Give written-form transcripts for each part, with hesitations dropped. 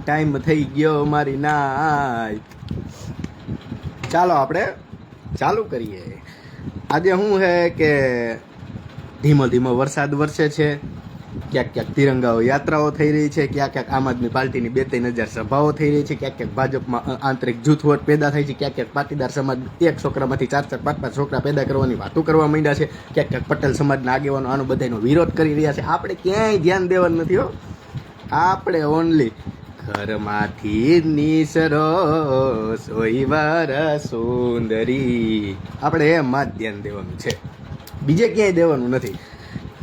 Time થઈ ગયો મારી નાય. ચાલો આપણે ચાલુ કરીએ. આજે શું છે કે ધીમો ધીમો વરસાદ વરસે છે, ક્યાંક ક્યાંક તિરંગાઓ યાત્રાઓ થઈ રહી છે, ક્યાંક ક્યાંક આમ આદમી પાર્ટીની 2-3 હજાર સભાઓ થઈ રહી છે, ક્યાંક ક્યાંક ભાજપમાં આંતરિક જૂથવટ પેદા થાય છે, ક્યાંક ક્યાંક પાટીદાર સમાજ એક છોકરામાંથી 4-4, 5-5 છોકરા પેદા કરવાની વાતો કરવા માંડ્યા છે, ક્યાંક ક્યાંક પટેલ સમાજના આગેવાનો આનો બધાનો વિરોધ કરી રહ્યા છે. આપણે ક્યાંય ધ્યાન દેવાનું નથી હો. આપણે ઓનલી ઘરમાંથી નીસરો સોઈવાર સુંદરી, આપણે એમાં જ ધ્યાન દેવાનું છે, બીજે ક્યાંય દેવાનું નથી.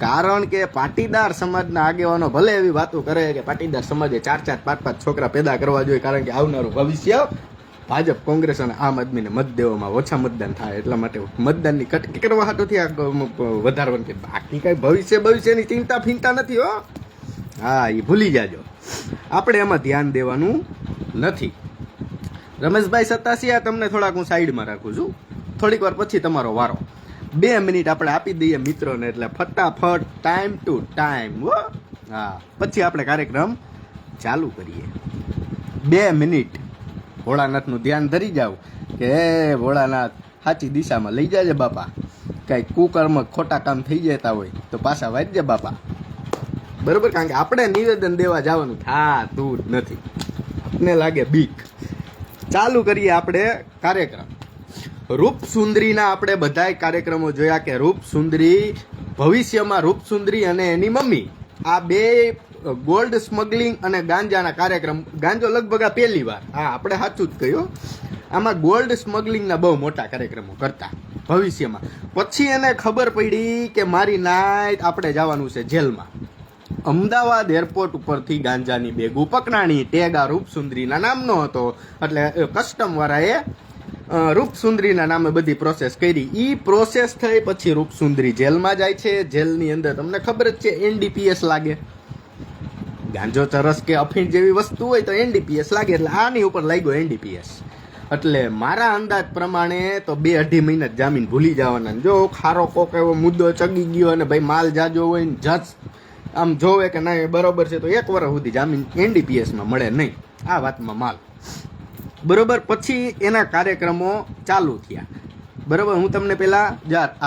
કારણ કે પાટીદાર સમાજના આગેવાનો ભલે એવી વાતો કરે કે પાટીદાર સમાજે 4-4, 5-5 છોકરા પેદા કરવા જોઈએ, કારણ કે આવનારું ભવિષ્ય ભાજપ, કોંગ્રેસ અને આમ આદમીને મત દેવામાં ઓછા મતદાન થાય એટલા માટે મતદાનની કટકી કરવા હાટોથી આ વધારવાનું કે બાકી કઈ ભવિષ્યની ચિંતા ફિંતા નથી હો. હા, એ ભૂલી જાજો. આપણે એમાં ધ્યાન દેવાનું નથી. રમેશભાઈ સતાસિયા, તમને થોડાક હું સાઈડમાં રાખું છું, થોડીક વાર પછી તમારો વારો. 2 મિનિટ આપણે આપી દઈએ મિત્રોને, એટલે ફટાફટ ટાઈમ ટુ ટાઈમ. હા, પછી આપણે કાર્યક્રમ ચાલુ કરીએ. 2 મિનિટ ભોળાનાથનું ધ્યાન ધરી જાવ કે હે ભોળાનાથ સાચી દિશામાં લઈ જાય બાપા. કાંઈ કુકર્મ ખોટા કામ થઈ જતા હોય તો પાછા વાંચજે બાપા. બરોબર, કારણ કે આપણે નિવેદન દેવા જવાનું થાતું જ નથી, આપને લાગે બીક. ચાલુ કરીએ આપણે કાર્યક્રમ. રૂપસુંદરીના આપણે બધાય કાર્યક્રમો જોયા કે રૂપસુંદરી ભવિષ્યમાં રૂપસુંદરી અને એની મમ્મી આ બે ગોલ્ડ સ્મગલિંગ અને ગાંજાના કાર્યક્રમ, ગાંજો લગભગ આ પહેલી વાર, હા આપણે સાચું જ કહ્યું, આમાં ગોલ્ડ સ્મગલિંગના બહુ મોટા કાર્યક્રમો કરતા ભવિષ્યમાં. પછી એને ખબર પડી કે મારી નાઈટ આપણે જવાનું છે જેલમાં. અમદાવાદ એરપોર્ટ ઉપરથી ગાંજાની બેગો પકડાણી, ટેગ આ રૂપસુંદરીના નામનો હતો, એટલે કસ્ટમવાળાએ રૂપસુંદરીના નામે બધી પ્રોસેસ કરી. એ પ્રોસેસ થઈ પછી રૂપસુંદરી જેલમાં જાય છે. જેલની અંદર તમને ખબર જ છે NDPS લાગે, ગાંજો ચરસ કે અફીણ જેવી વસ્તુ હોય તો NDPS લાગે, એટલે આની ઉપર લાગ્યો NDPS. એટલે મારા અંદાજ પ્રમાણે તો 2-2.5 મહિના જામીન ભૂલી જવાના. જો ખારો કોક એવો મુદ્દો ચગી ગયો અને ભાઈ માલ જાજો હોય ને જજ આમ જોવે કે ના બરોબર છે તો 1 વર્ષ સુધી જામીન NDPSમાં મળે નહીં, આ વાતમાં માલ. બરોબર, પછી એના કાર્યક્રમો ચાલુ થયા. બરોબર, હું તમને પેલા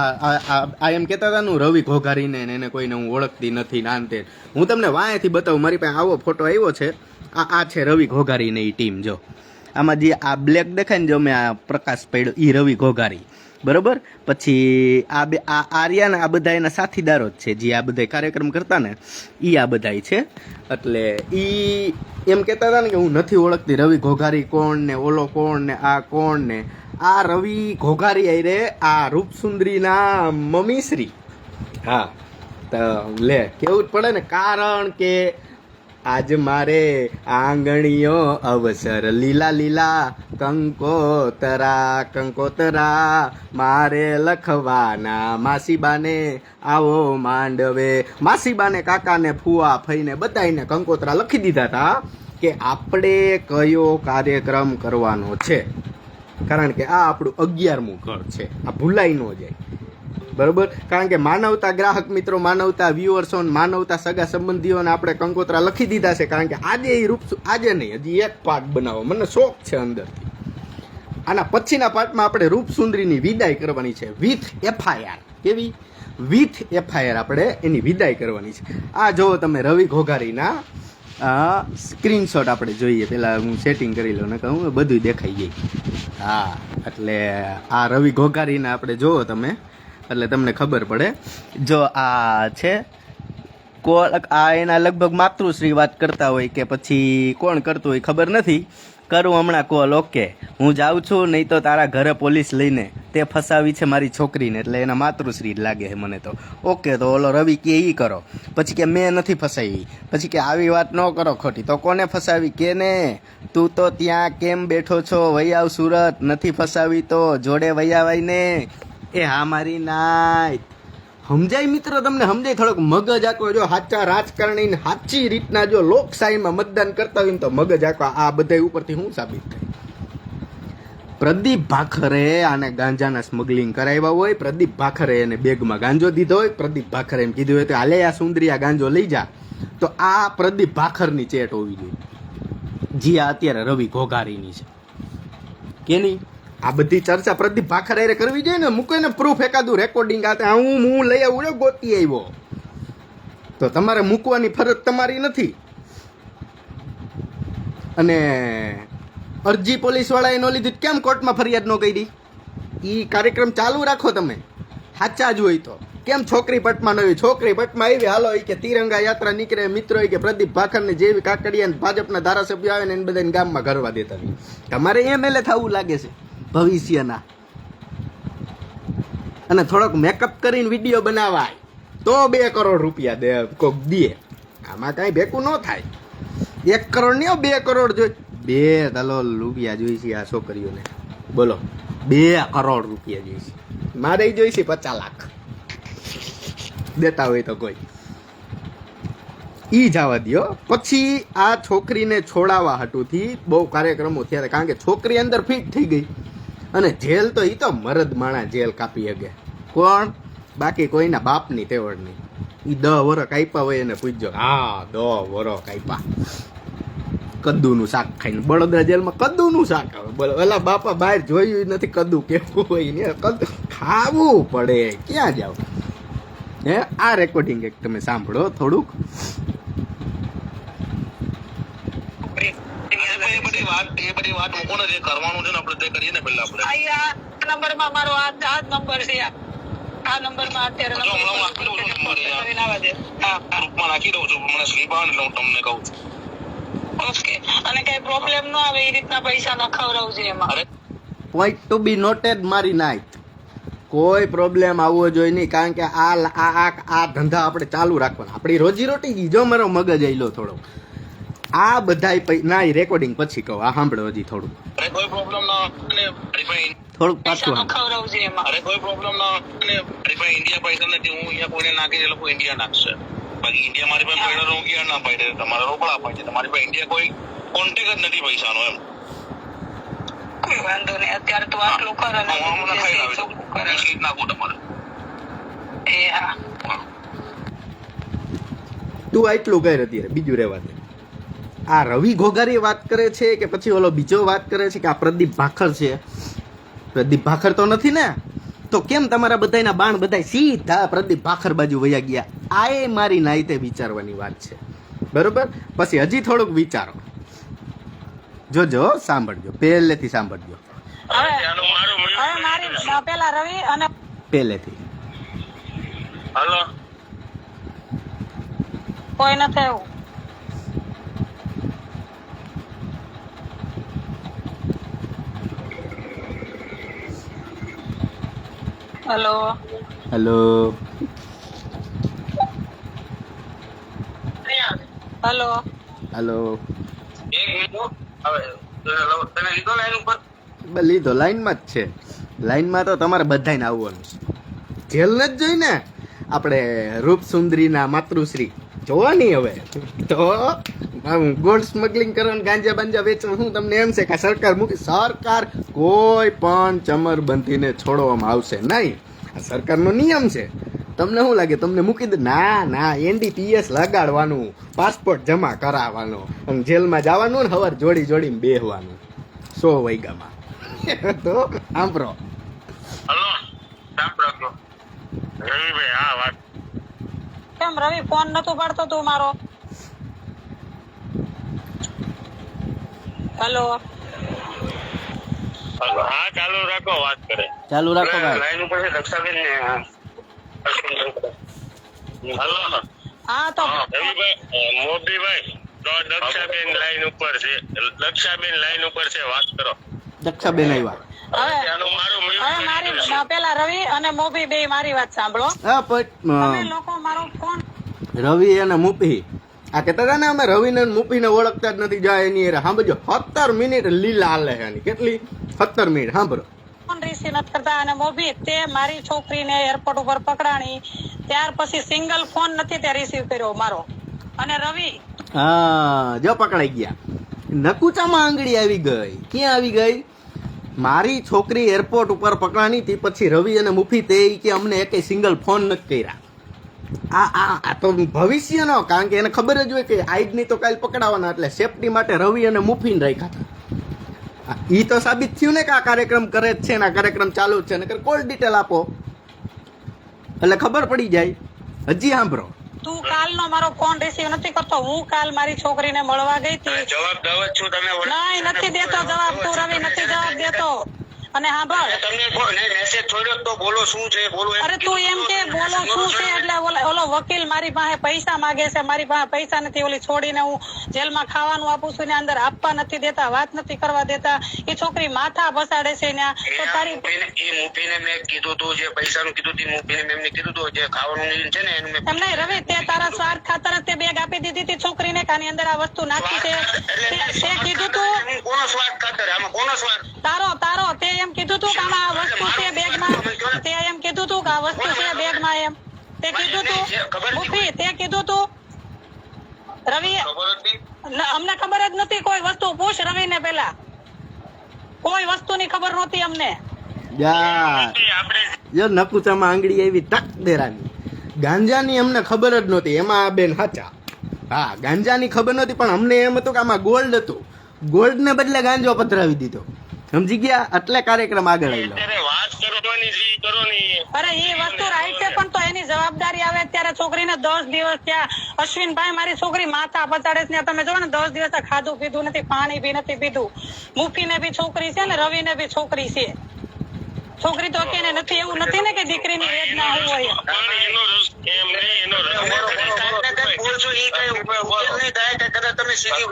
આ એમ કહેતા હતા ને રવિ ઘોઘારીને એને કોઈને હું ઓળખતી નથી નાનતે, હું તમને વાંયથી બતાવું. મારી પાસે આવો ફોટો આવ્યો છે, આ છે રવિ ઘોઘારીને એ ટીમ. જો આમાં જે આ બ્લેક દેખાય ને, જો મેં આ પ્રકાશ પડ્યો એ રવિ ઘોઘારી. બરોબર, પછી આ આર્યા ને આ બધા એના સાથીદારો જ છે, જે આ બધા કાર્યક્રમ કરતા ને એ આ બધા છે. એટલે એ એમ કહેતા હતા ને કે હું નથી ઓળખતી રવિ ઘોઘારી કોણ ને ઓલો કોણ ને આ કોણ ને. આ રવિ ઘોઘારી આઈ આ રૂપસુંદરીના મમ્મીશ્રી. હા, તો લે કેવું જ પડે ને, કારણ કે આજ મારે આંગણીઓ અવસર લીલા લીલા કંકોતરા મારે લખવાના. માસીબાને આવો માંડવે, માસીબાને કાકાને ફુવા ફઈને બધાને કંકોતરા લખી દીધા હતા કે આપણે કયો કાર્યક્રમ કરવાનો છે, કારણ કે આ આપણું 11મું ઘર છે, આ ભૂલાઈ ન જાય. બરોબર, કારણ કે માનવતા ગ્રાહક મિત્રો, માનવતા વ્યુઅર્સો, માનવતા સગા સંબંધીઓને આપણે કંકોત્રા લખી દીધા છે. કારણ કે આજે એ આજે નહીં, હજી એક પાર્ટ બનાવો, મને શોખ છે અંદરથી. આના પછીના પાર્ટમાં આપણે રૂપસુંદરીની વિદાય કરવાની છે વિથ FIR. કેવી? વિથ FIR આપણે એની વિદાય કરવાની છે. આ જોવો તમે રવિ ઘોઘારીના સ્ક્રીનશોટ આપણે જોઈએ. પેલા હું સેટિંગ કરી લઉં ને કહું બધું દેખાઈ જાય. હા, એટલે આ રવિ ઘોઘારીને આપણે જોવો તમે એટલે તમને ખબર પડે. જો આ છે આ એના લગભગ માતૃશ્રી વાત કરતા હોય કે પછી કોણ કરતું હોય ખબર નથી. કરું હમણાં કોલ. ઓકે, હું જાઉં છું, નહીં તો તારા ઘરે પોલીસ લઈને તે ફસાવી છે મારી છોકરીને. એટલે એના માતૃશ્રી જ લાગે છે મને તો. ઓકે, તો ઓલો રવિ કે ઈ કરો, પછી કે મેં નથી ફસાવી, પછી કે આવી વાત ન કરો ખોટી, તો કોને ફસાવી કે ને તું તો ત્યાં કેમ બેઠો છો, વૈયાવ સુરત, નથી ફસાવી તો જોડે વૈયાવાય ને. એ હા મારી નાય સમજાય મિત્રો, તમને સમજાય? થોડોક મગજ આંકો. જો સાચા રાજકારણી સાચી રીતના જો લોકશાહીમાં મતદાન કરતા હોય ને તો મગજ આંકો. આ બધા ઉપરથી શું સાબિત થાય? પ્રદીપ ભાખરે આને ગાંજાના સ્મગલિંગ કરાવ્યા હોય, પ્રદીપ ભાખરે એને બેગમાં ગાંજો દીધો હોય, પ્રદીપ ભાખરે એમ કીધું હોય તો હાલે આ સુંદરી આ ગાંજો લઈ જા, તો આ પ્રદીપ ભાખરની ચેટ હોવી જોઈએ. જી આ અત્યારે રવિ ઘોઘારીની છે કેની આ બધી ચર્ચા પ્રદીપ ભાખર હારે કરવી જોઈએ ને. મૂકો ને પ્રૂફ એકાદું રેકોર્ડિંગ આ હું લઈ આવું ને ગોતી આવ્યો તો તમારે મૂકવાની ફરજ તમારી નથી. અને અરજી પોલીસ વાળાએ ન લીધી કેમ કોર્ટમાં ફરિયાદ ન કરી? એ કાર્યક્રમ ચાલુ રાખો તમે સાચા જ હોય તો. કેમ છોકરી પટમાં ન આવી? છોકરી પટમાં આવી હાલો કે તિરંગા યાત્રા નીકળે મિત્રો કે પ્રદીપ ભાખરને જેવી કાકડિયા ભાજપના ધારાસભ્યો આવે ને એને બધાને ગામમાં ઘરવા દેતા નહીં. તમારે એમએલએ થવું લાગે છે ભવિષ્યના. અને થોડોક મેકઅપ કરીને વિડીયો બનાવાય તો 2 કરોડ રૂપિયા દે કોક દે. આમાં કાંઈ ભેગું ન થાય. 1 કરોડ નહીં 2 કરોડ જોઈ 2 દલોલ રૂપિયા જોઈ છે આ છોકરીઓને. બોલો 2 કરોડ રૂપિયા જોઈ છે. મારે જોઈ છે 50 લાખ દેતા હોય તો કોઈ ઈ જવા દો. પછી આ છોકરીને છોડાવવા હટુથી બહુ કાર્યક્રમો થયા. કારણ કે છોકરી અંદર ફિટ થઈ ગઈ અને જેલ તો ઈ તો મરદ માણા જેલ કાપી શકે. કોણ? બાકી કોઈના બાપની તેવડ નહીં. ઈ 10 વરસ કાપ્યા હોય એને પૂછજો. હા 10 વરસ કાપ્યા કદ્દુનું શાક ખાઈને. બળોદરા જેલમાં કદ્દુનું શાક આવે. ઓલા બાપા બહાર જોયું નથી કદ્દુ કેવું હોય ને. કદ્દુ ખાવું પડે. ક્યાં જાવ હે? આ રેકોર્ડિંગ એક તમે સાંભળો થોડુંક. એ બધી વાત મૂકો ને જે કરવાનું છે ને આપણે તે કરીએ ને પહેલા આપણે. આ નંબરમાં મારો આ નંબર છે. આ નંબરમાં અત્યારે હમણાં આપી દઉં છું નંબર ગ્રુપમાં નાખી દઉં છું. મને સ્લીપ આવે એટલે હું તમને કહું છું. ઓકે. અને કઈ પ્રોબ્લેમ ન આવે એ રીતના પૈસા ન ખવડાવજો એમાં. પોઈન્ટ ટુ બી નોટેડ મારી નાખ. કોઈ પ્રોબ્લેમ આવવો જોઈએ નહીં. કારણ કે આ ધંધા આપણે ચાલુ રાખવાના. આપણી રોજીરોટી જો મારો મગજ આયલો થોડો. આ બધાય ના રેકોર્ડિંગ પછી કહું. આ સાંભળો હજી થોડું. અરે કોઈ પ્રોબ્લેમ ના થોડુંક પાછું ખવડાવજો એમાં. અરે કોઈ પ્રોબ્લેમ ના ઇન્ડિયા પૈસા નથી. હું અહીંયા કોઈને નાખી એ લોકો ઇન્ડિયા નાખશે. બાકી ઇન્ડિયા મારી પાસે પૈસા રોકિયા ના પાડે. તમારે રોકડા પાડે. તમારી પાસે ઇન્ડિયા કોઈ કોન્ટેક્ટ જ નથી પૈસાનો એમ. કોઈ વાંધો નહીં. અત્યારે તો આટલું કરો ને નાખું તમારે. એ હા તું આટલું કર અત્યારે બીજું રહેવા દે. આ રવિ ઘોઘારી વાત કરે છે કે પછી ઓલો બીજો વાત કરે છે કે આ પ્રદીપ ભાખર છે? પ્રદીપ ભાખર તો નથી ને. તો કેમ તમારા બધાના બાણ બધા સીધા પ્રદીપ ભાખર બાજુ વયા ગયા? આ એ મારી નાઈતે વિચારવાની વાત છે. બરોબર? પછી હજી થોડુંક વિચારો. જોજો સાંભળજો પહેલેથી સાંભળજો. હવે મારી પેલા રવિ અને પહેલેથી. હલો કોઈ નથી આવ્યું. Hello hello hello hello. એક મિનિટ હવે તને લીધો લાઈન ઉપર. લીધો લાઈનમાં જ છે. લાઈનમાં તો તમારે બધાને આવવાનું છે. જેલ ન જ જોઈને આપણે રૂપસુંદરીના માતૃશ્રી જોવાની. હવે તો ગોલ્ડ સ્મગલિંગ કરવાનું ગાંજા બાંજા વેચવાનું હું તમને એમ છે કે સરકાર મૂકી? સરકાર કોઈ પણ ચમરબંધીને છોડવામાં આવશે નહીં. આ સરકારનો નિયમ છે. તમને શું લાગે તમને મૂકી દે? ના ના, NDPS લગાડવાનું, પાસપોર્ટ જમા કરાવવાનો અને જેલમાં જવાનું ને સવાર જોડીને બેહવાનું 100 વાગ્યામાં. તો સાંભળો. હલો સાંભળો રવિભાઈ. હા વાત. કેમ રવિ ફોન નતો પાડતો તું મારો? હેલો હા ચાલુ રાખો. વાત કરે ચાલુ રાખો ભાઈ. લાઈન ઉપર છે દક્ષાબેન ને. હલો હા તો રવિભાઈ મોદીભાઈ તો દક્ષાબેન લાઈન ઉપર છે. દક્ષાબેન લાઈન ઉપર છે. વાત કરો. દક્ષાબેન આવ્યા. હવે મારી પેલા રવિ અને મોભી બે મારી વાત સાંભળો. હા તમે લોકો મારો ફોન રવિ અને મુપી આ કહેતા હતા ને અમે રવિને મુપીને ઓળખતા જ નથી. જાય એની સાંભળજો 17 મિનિટ લીલા હાલે એની. કેટલી? 17 મિનિટ. સાંભળો. ફોન રિસીવ નથી કરતા. અને મોભી તે મારી છોકરીને એરપોર્ટ ઉપર પકડાણી ત્યાર પછી સિંગલ ફોન નથી તે રિસીવ કર્યો મારો. અને રવિ હા જો પકડાઈ ગયા. નકુચામાં આંગળી આવી ગઈ. ક્યાં આવી ગઈ? મારી છોકરી એરપોર્ટ ઉપર પકડાણી તે પછી રવિ અને મુફી તે કે અમને એકેય સિંગલ ફોન નથી કર્યા. આ તો ભવિષ્યનો, કારણ કે એને ખબર જ હોય કે આજ નહીં તો કાલ પકડાવાના, એટલે સેફટી માટે રવિ અને મુફીને રાખ્યા હતા. ઈ તો સાબિત થયું ને કે આ કાર્યક્રમ કરે જ છે ને આ કાર્યક્રમ ચાલુ જ છે, નકર કોલ ડિટેલ આપો એટલે ખબર પડી જાય. હજી સાંભળો, તું કાલનો મારો ફોન રિસીવ નથી કરતો. હું કાલ મારી છોકરીને મળવા ગઈ હતી. જવાબ દઉં જ છું તમે. નહીં, નથી દેતો જવાબ. તું રવિ નથી જવાબ દેતો. અને સાંભળ, તમને મેસેજ છોડ્યો તો બોલો શું છે બોલો. અરે તું એમ કે બોલો શું છે એટલે ઓલો વકીલ મારી પાસે પૈસા માંગે છે. મારી પાસે પૈસા નથી. ઓલી છોડીને હું જેલમાં ખાવાનું આપું છું ને અંદર આપવા નથી દેતા, વાત નથી કરવા દેતા. એ છોકરી માથા બસાડે છે ને. તો તારી એ મુફીને મેં કીધું તું, જે પૈસાનું કીધું તું મુફીને મેં એમને કીધું તું, જે ખાવાનું છે ને એનું મેં એમ નહીં રવિ, તે તારા સ્વાર્થ ખાતર જ તે બેગ આપી દીધી હતી છોકરીને કે આની અંદર આ વસ્તુ નાખી છે. તે કીધું તું કોનો સ્વાદ ખાતર, આમાં કોનો સ્વાદ? તારો તે એમ કીધું તું કે આમાં આ વસ્તુ છે બેગમાં. તે એમ કીધું તું કે આ વસ્તુ છે બેગમાં. એમ તે કીધું તું મુફી, તે કીધું તું રવિ. અમને ખબર જ નથી કોઈ વસ્તુ. પૂછ રવિને પેલા, કોઈ વસ્તુની ખબર નહોતી અમને. જો નકુચામાં આંગળી આવી તક દેરાની. ગાંજાની અમને ખબર જ નહોતી. એમાં આ બેન સાચા. હા, ગાંજાની ખબર નહોતી, પણ અમને એમ હતું કે આમાં ગોલ્ડ હતું. ગોલ્ડ ને બદલે ગાંજો પધરાવી દીધો. સમજી ગયા? એટલે કાર્યક્રમ આગળ આવ્યો. વાત કરવાની જી કરો ની. અરે એ વસ્તુ રાઈટ છે, પણ તો એની જવાબદારી આવે ત્યારે છોકરીને 10 દિવસ ત્યાં અશ્વિનભાઈ મારી છોકરી માથા પચાડે છે. તમે જો ને 10 દિવસ ખાધું પીધું નથી, પાણી બી નથી પીધું. મુફીને બી છોકરી છે ને રવિને બી છોકરી છે. છોકરી તો કે નથી, એવું નથી ને કે દીકરીની વેદના હોય. એનો રસ એમ નહીં, એનો રસ બોલશો ઈ કઈ ઉકેલ નહીં થાય કે કદાચ તમે સીધી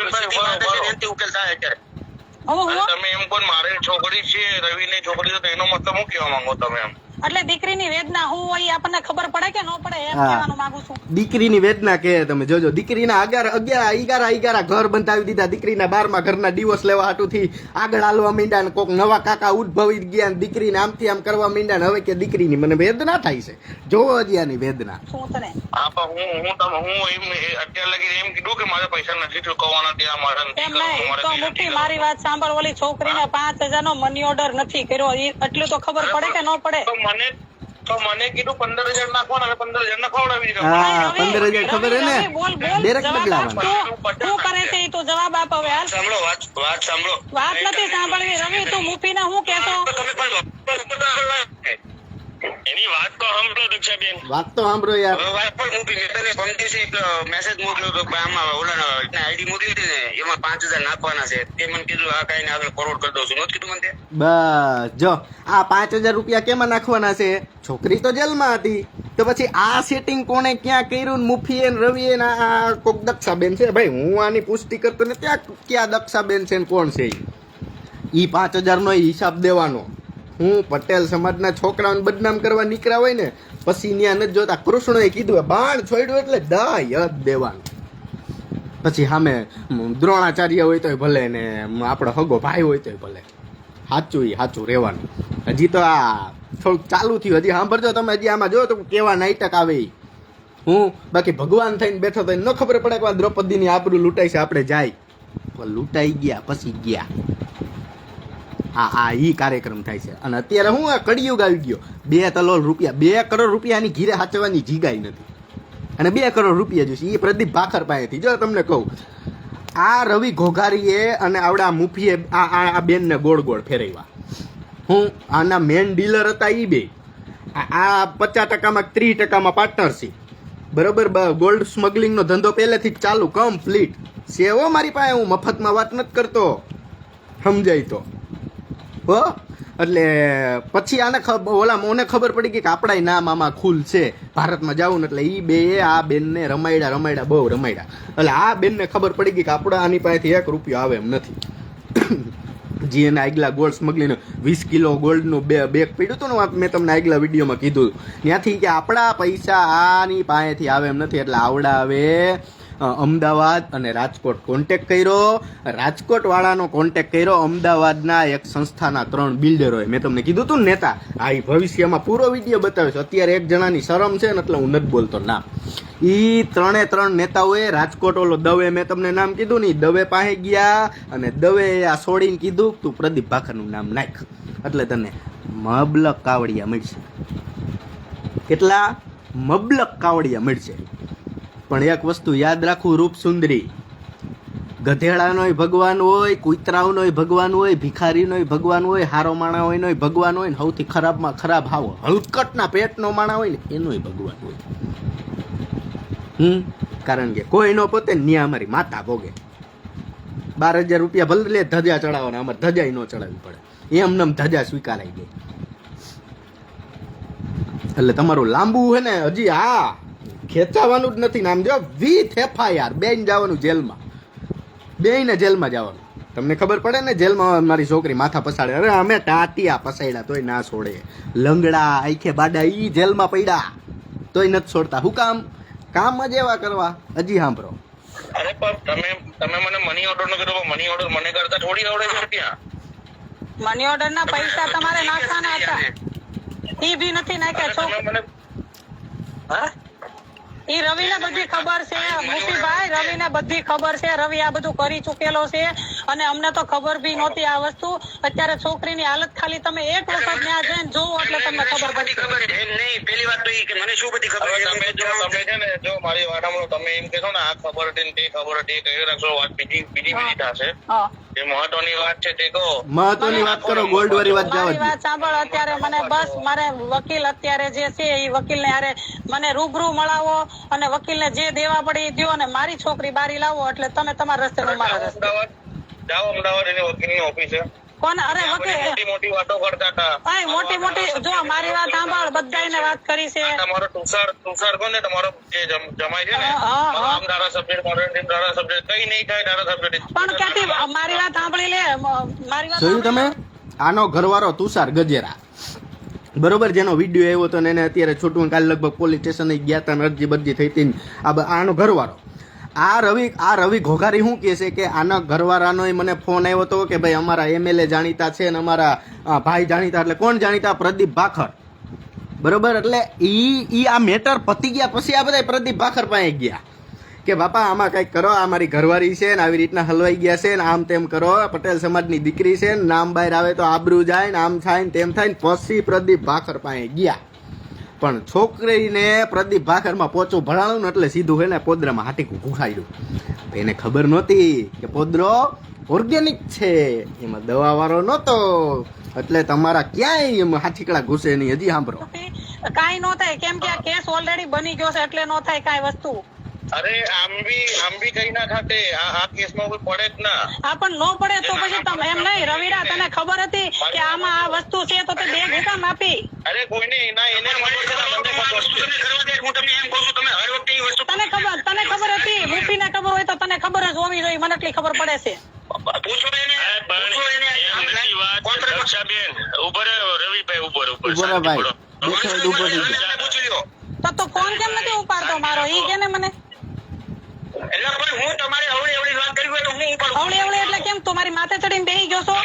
ઉકેલ થાય અત્યારે. તમે એમ કોણ મારી છોકરી છે રવિની છોકરી તો એનો મતલબ શું કહેવા માંગો તમે? એમ એટલે દીકરીની વેદના શું હોય આપણને ખબર પડે કે ન પડે એમ કહેવાનું માંગુ છું. દીકરીની વેદના કે તમે જોજો, દીકરીના 11 ઘર બંધાવી દીધા. દીકરીના 12મા ઘરના ડિવોર્સ લેવા હાટુથી આગળ હાલવા માંડ્યા ને કોક નવા કાકા ઉદ્ભવી ગયા ને દીકરીને આમથી આમ કરવા માંડ્યા ને હવે કે દીકરીની મને વેદના થાય છે. જોવો હજી આની વેદના. શું તને હું એમ અત્યારે લગી એમ કીધું કે મારે પૈસા નથી ચૂકવવાના ત્યાં મારા એમ નહીં તો મુઠ્ઠી મારી વાત સાંભળ. ઓલી છોકરીને 5000 નો મની ઓર્ડર નથી કર્યો, એટલું તો ખબર પડે કે ન પડે? મને કીધું 15000 નાખવાના, 15000 ના ખવડાવી દીધા. હા, 15000 ખબર હે ને, ડાયરેક્ટ બદલાવાના. શું કરે છે ઈ તું જવાબ આપ હવે. હાલ સાંભળો, વાત સાંભળો. વાત નથી સાંભળવી રવિ. તું મુફીને હું કહેતો? એની વાત તો સાંભળો દીક્ષાબેન. વાત તો સાંભળો યાર. વાત પણ મૂકી તને પંક્તિ એક મેસેજ મોકલ્યો તો કે આમાં ઓલા આઈડી મોકલી હતી ને એમાં 5000 નાખવાના છે. તે મને કીધું આ કઈ આગળ ફોરવર્ડ કરી દઉં છું. નથી કીધું મને? બસ જો આ 5000 રૂપિયા કેમાં નાખવાના છે? છોકરી તો જેલમાં હતી, તો પછી આ સેટિંગ કોણે ક્યાં કર્યું? મુફીએ ને રવિએ ને આ કોક દક્ષાબેન છે. ભાઈ હું આની પુષ્ટિ કરતો ને ત્યાં ક્યાં દક્ષાબેન છે ને કોણ છે? ઈ 5000 નો હિસાબ દેવાનો. હું પટેલ સમાજના છોકરાઓને બદનામ કરવા નીકળ્યા હોય ને પછી ત્યાં નથી જોતા. કૃષ્ણએ કીધું બાણ છોડ્યું એટલે દય દેવાનું. પછી સામે દ્રોણાચાર્ય હોય તોય ભલે ને આપણો હગો ભાઈ હોય તોય ભલે. સાચું રહેવાનું. હજી તો આ થોડુંક ચાલુ થયું. હજી સાંભળજો તમે. હજી આમાં જો તો કેવા નાટક આવે. હું બાકી ભગવાન થઈને બેઠો તો ન ખબર પડે કે દ્રૌપદીની આબરૂ લૂંટાઈ છે. આપણે જાય લૂંટાઈ ગયા પછી ગયા. ઈ કાર્યક્રમ થાય છે. અને અત્યારે હું આ કળિયુગ આવી ગયો. 2 કરોડ રૂપિયા 2 કરોડ રૂપિયાની ઘીરે હાચવાની જીગાઈ નથી. અને 2 કરોડ રૂપિયા જોઈશે. એ પ્રદીપ ભાખર પાસેથી. જો તમને કહું, આ રવિ ઘોઘારીએ અને આવડા મુફીએ આ બેનને ગોળ ગોળ ફેરવ્યા. હું આના મેન ડીલર હતા એ બે. આ 50%માં 30%માં પાર્ટનરશીપ. બરોબર. ગોલ્ડ સ્મગલિંગનો ધંધો પહેલેથી જ ચાલુ કમ્પ્લીટ સેવો મારી પાસે. હું મફતમાં વાત નથી કરતો, સમજાય તો. હો એટલે પછી આને ઓલા મને ખબર પડી ગઈ કે આપણા નામ આમાં ખુલ છે ભારતમાં જવું ને. એટલે એ બે આ બેનને રમાડ્યા બહુ રમાડ્યા. એટલે આ બેનને ખબર પડી ગઈ કે આપણે આની પાસેથી 1 રૂપિયો આવે એમ નથી. જે એને આગલા ગોલ્ડ સ્મગલિંગ 20 કિલો ગોલ્ડનું બેગ પડ્યું હતું ને, મેં તમને આગલા વિડીયોમાં કીધું ત્યાંથી કે આપણા પૈસા આની પાસેથી આવે એમ નથી. એટલે આવડા આવે અમદાવાદ અને રાજકોટ કોન્ટેક્ટ કર્યો. રાજકોટ વાળાનો કોન્ટેક્ટ કર્યો અમદાવાદના એક સંસ્થાના 3 બિલ્ડરોએ. મેં તમને કીધું હતું નેતા. આ ભવિષ્યમાં પૂરો વિડીયો બતાવ્યો છે. અત્યારે એક જણાની શરમ છે ને એટલે હું નથી બોલતો નામ. ઈ 3 નેતાઓએ રાજકોટ ઓલો દવે, મેં તમને નામ કીધું ને, દવે પાસે ગયા અને દવે આ છોડીને કીધું તું પ્રદીપ ભાખરનું નામ નાખ એટલે તને મબલક કાવડિયા મળશે. કેટલા? મબલક કાવડિયા મળશે. પણ એક વસ્તુ યાદ રાખવું, રૂપ સુંદરી, ગધેડાનોય ભગવાન હોય, કૂતરાઓનોય ભગવાન હોય, ભિખારીનોય ભગવાન હોય, હારો માણા હોયનોય ભગવાન હોય, ને સૌથી ખરાબમાં ખરાબ હાવો હલકટના પેટનો માણા હોય ને એનોય ભગવાન હોય. કારણ કે કોઈનો પોતે ન્યા અમારી માતા ભોગે. 12,000 રૂપિયા ભલે લે ધજા ચડાવવાના, અમારે ધજા ન ચડાવવી પડે, એમને ધજા સ્વીકારાઈ ગઈ. એટલે તમારું લાંબુ છે ને હજી હા ખેંચાવાનું જ નથી. નામ જો વિથ FIR બેન જવાનું જેલમાં, બેને જેલમાં જવાનું. તમને ખબર પડે ને જેલમાં મારી છોકરી માથા પસાડે, અરે અમે ટાટિયા પસાડ્યા તોય ના છોડે. લંગડા આઈખે બાડા ઈ જેલમાં પડ્યા તોય નથી છોડતા. હું કામ જ એવા કરવા. હજી સાંભળો, અરે પણ તમે મને મની ઓર્ડર નો કર્યો, મની ઓર્ડર મને કરતા થોડી આવડે છે ત્યાં. મની ઓર્ડર ના પૈસા તમારે નાખવાના હતા, ઈ બી નથી નાખ્યા છો. ઈ રવિને બધી ખબર છે મુફીભાઈ, રવિને બધી ખબર છે. રવિ આ બધું કરી ચૂકેલો છે અને અમને તો ખબર બી નહોતી આ વસ્તુ. અત્યારે છોકરીની હાલત ખાલી તમે એક વખત ત્યાં જઈને જોવો એટલે તમને ખબર પડશે. નહીં, પેલી વાત તો ઈ કે મને શું બધી ખબર છે. તમે છે ને જો મારી વાત સાંભળો, તમે એમ કહેશો ને આ ખબર હતી ને તે ખબર હતી, કહી રાખશો વાત બીજી થશે. જે મહત્વની વાત છે તે કહો. મહત્વની વાત કરો, ગોલ્ડ વાળી વાત જવા મારી વાત સાંભળ. અત્યારે મને બસ મારે વકીલ અત્યારે જે છે એ વકીલને હારે મને રૂબરૂ મળાવો અને વકીલને જે દેવા પડે એ દ્યો અને મારી છોકરી બારી લાવો એટલે તમે તમારા રસ્તે હું મારા રસ્તે. જાઓ અમદાવાદ એની વકીલની ઓફિસે. કોણ? અરે વકીલ મોટી વાતો કરતા હતા. મોટી જો મારી વાત સાંભળ, બધાને વાત કરી છે. તમારો તુષાર કોને તમારો જે જમાય છે ને આમ ધારાસભ્ય કઈ નહીં થાય ધારાસભ્ય. પણ ક્યાંથી મારી વાત સાંભળી લે. મારી વાત જોયું તમે? આનો ઘરવાળો તુષાર ગજેરા, બરોબર, જેનો વિડીયો આવ્યો હતો ને એને અત્યારે છોટું કાલે લગભગ પોલીસ સ્ટેશન ગયા હતા, અરજી બરજી થઈ હતી. આનો ઘરવાળો આ રવિ ઘોઘારી શું કહે છે કે આના ઘરવાળાનો મને ફોન આવ્યો હતો કે ભાઈ અમારા MLA જાણીતા છે ને અમારા ભાઈ જાણીતા. એટલે કોણ જાણીતા? પ્રદીપ ભાખર, બરોબર. એટલે ઈ આ મેટર પતી ગયા પછી આ બધા પ્રદીપ ભાખર પાસે ગયા કે બાપા આમાં કંઈક કરો, આ મારી ઘરવાળી છે ને આવી રીતના હલવાઈ ગયા છે ને આમ તેમ કરો, પટેલ સમાજની દીકરી છે ને નામ બહાર આવે તો આબરૂ જાય ને આમ થાય ને તેમ થાય ને. પછી પ્રદીપ ભાખર પાસે ગયા. પણ છોકરીને પ્રદીપ ભાખરમાં પોચું ભરાણું ને એટલે સીધું હોય ને પોદરામાં હાટીકું ઘુસાડ્યું. એને ખબર નહોતી કે પોદરો ઓર્ગેનિક છે, એમાં દવા વાળો નહોતો. એટલે તમારા ક્યાંય એમ હાથીકડા ઘૂસે નહીં. હજી સાંભળો, કાંઈ ન થાય કેમ કે આ કેસ ઓલરેડી બની ગયો છે એટલે ન થાય કાંઈ વસ્તુ. અરે આમ બી કઈ ના ખાતે આ કેસમાં કોઈ પડે જ ના. આ પણ નો પડે તો પછી તમે એમ નહીં રવિરા, તને ખબર હતી કે આમાં આ વસ્તુ છે તો તે બેગ હુકામ આપી? અરે કોઈને ના એને હું તમને એમ કહું છું, તમે હર વખતે એ વસ્તુ તને ખબર હતી, મુફીને ખબર હોય તો તને ખબર જ હોવી જોઈએ. મને એટલી ખબર પડે છે. પૂછો એને બેન ઉપર રવિભાઈ ઉપર પૂછી લો. તો ફોન કેમ નથી ઉપાડતો મારો? ઈ કે ને મને એટલે પણ હું તમારી અવળી વાત કરી હોય તો હું ઉપાડું. અવળી એટલે કેમ તું મારી માથે ચડીને બેહી ગયો છો?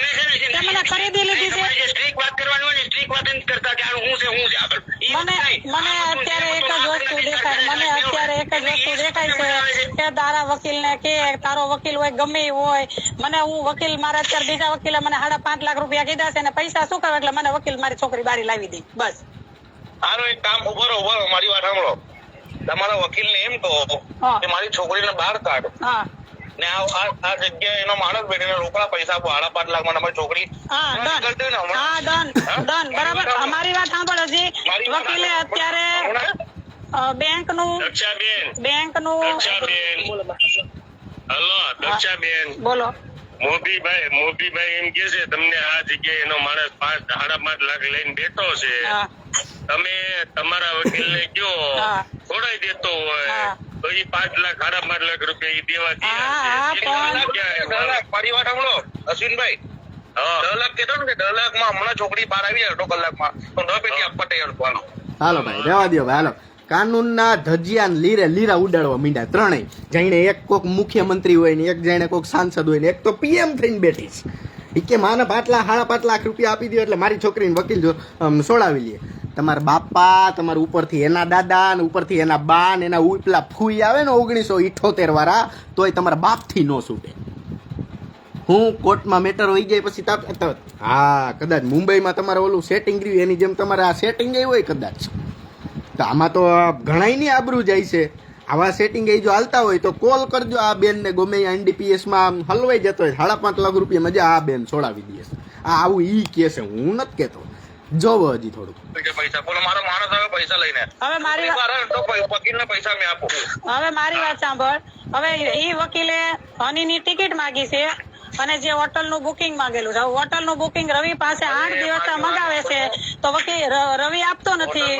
તે મને ખરીદી લીધી છે. સ્ટ્રીક વાત કરવાની હોય ને સ્ટ્રીક વાત નથી કરતા કે હું છે આગળ. મને અત્યારે એક જ વસ્તુ દેખાય છે કે તારા વકીલને કે તારો વકીલ હોય ગમે ઈ હોય, મને હું વકીલ મારા અત્યારે બીજા વકીલે મને 5.5 લાખ રૂપિયા કીધા છે ને પૈસા શું કરે એટલે મને વકીલ મારી છોકરી બારી લાવી દે બસ. આનો એક કામ ઉભો મારી વાત સાંભળો. તમારા વકીલને એમ કહો કે મારી છોકરીને બહાર કાઢ ને આ જગ્યાએ એનો માણસ બેઠીને રોકડા પૈસા આપો 5.5 લાખ માં તમારી છોકરી. ડન બરાબર. અમારી વાત સાંભળ. હજી વકીલે અત્યારે બેંકનું હલો દક્ષાબેન બોલો. મોભીભાઈ એમ કે છે તમને આ જગ્યાએ એનો માણસ 5.5 લાખ લઈને બેઠો છે, તમે તમારા વકીલને કયો છોડાઈ દેતો હોય તો એ 5 લાખ 5.5 લાખ રૂપિયા ઈ દેવા મારી વાત સાંભળો અશ્વિનભાઈ. 10 લાખ કેતો ને 10 લાખ માં હમણાં છોકરી બહાર આવી અડધો કલાકમાં તો 9 પેટી આપવા તૈયાર થવાનો. હાલો ભાઈ રહેવા દો ભાઈ. હાલો, કાનૂનના ધજિયા લીરા ઉડાડવા માંડ્યા ત્રણેય. જાણે એક કોક મુખ્યમંત્રી હોય ને એક જાણે કોક સાંસદ હોય ને એક તો PM થઈને બેઠી છે. એ કે માને 5.5 લાખ રૂપિયા આપી દો એટલે મારી છોકરીને વકીલ છોડાવી લે. તમારા બાપા, તમારા ઉપરથી એના દાદા ને ઉપરથી એના બા ને એના પેલા ફૂઈ આવે ને 1978 વાળા, તોય તમારા બાપથી ન છૂટે. હું કોર્ટમાં મેટર હોઈ જાય પછી હા કદાચ મુંબઈમાં તમારે ઓલું સેટિંગ રહ્યું એની જેમ તમારે આ સેટિંગ હોય કદાચ. તો આમાં તો ઘણાય ની આબરૂ જાય છે. આવા સેટિંગ એ જો હાલતા હોય તો કોલ કરજો આ બેન ને, ગમે NDPS માં હલવાઈ જતો હોય 5.5 લાખ રૂપિયા મજા આ બેન છોડાવી દે. આ આવું ઈ કે છે, હું નથી કેતો. જોવો હજી થોડુંક પૈસા બોલો, મારો માણસ આવે પૈસા લઈને. હવે મારી વકીલને પૈસા મેં આપું. હવે મારી વાત સાંભળ. હવે ઈ વકીલે હનીની ટિકિટ માંગી છે અને જે હોટલનું બુકિંગ માંગેલું છે. હોટલનું બુકિંગ રવિ પાસે 8 દિવસ મગાવે છે તો વકીલ રવિ આપતો નથી.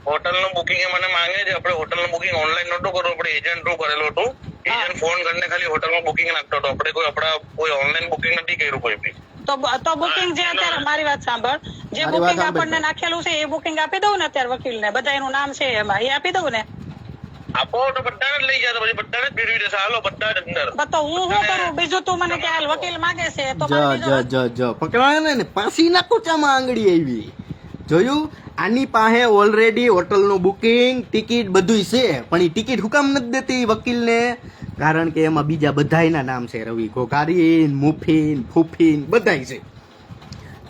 હોટલનું બુકિંગ એ મને માંગે છે. આપણે હોટલનું બુકિંગ ઓનલાઈન નહોતું કરવું, આપણે એજન્ટ થ્રુ કરેલું હતું. એજન્ટ ફોન કરીને ખાલી હોટલનું બુકિંગ નાખતો હતો. આપણે કોઈ ઓનલાઈન બુકિંગ નથી કર્યું કોઈ બી. તો બુકિંગ જે અત્યારે મારી વાત સાંભળ, જે બુકિંગ આપણને નાખેલું છે એ બુકિંગ આપી દઉં ને અત્યારે વકીલને, બધા એનું નામ છે એમાં, એ આપી દઉં ને. આપો તો બધાને જ લઈ જતો, પછી બધાને જ ફેરવી દેશે. હાલો બધા જ અંદર. તો હું શું કરું બીજું? તું મને કે હાલ વકીલ માંગે છે તો પકડવાય ને પાછી ના કૂચામાં આંગળી આવી. જોયું? આની પાસે ઓલરેડી હોટલનું બુકિંગ, ટિકિટ બધું છે, પણ એ ટિકિટ હુકામ નથી દેતી વકીલને? કારણ કે એમાં બીજા બધાયના નામ છે, રવિ ઘોઘારીન, મુફીન, ફૂફીન બધાય છે.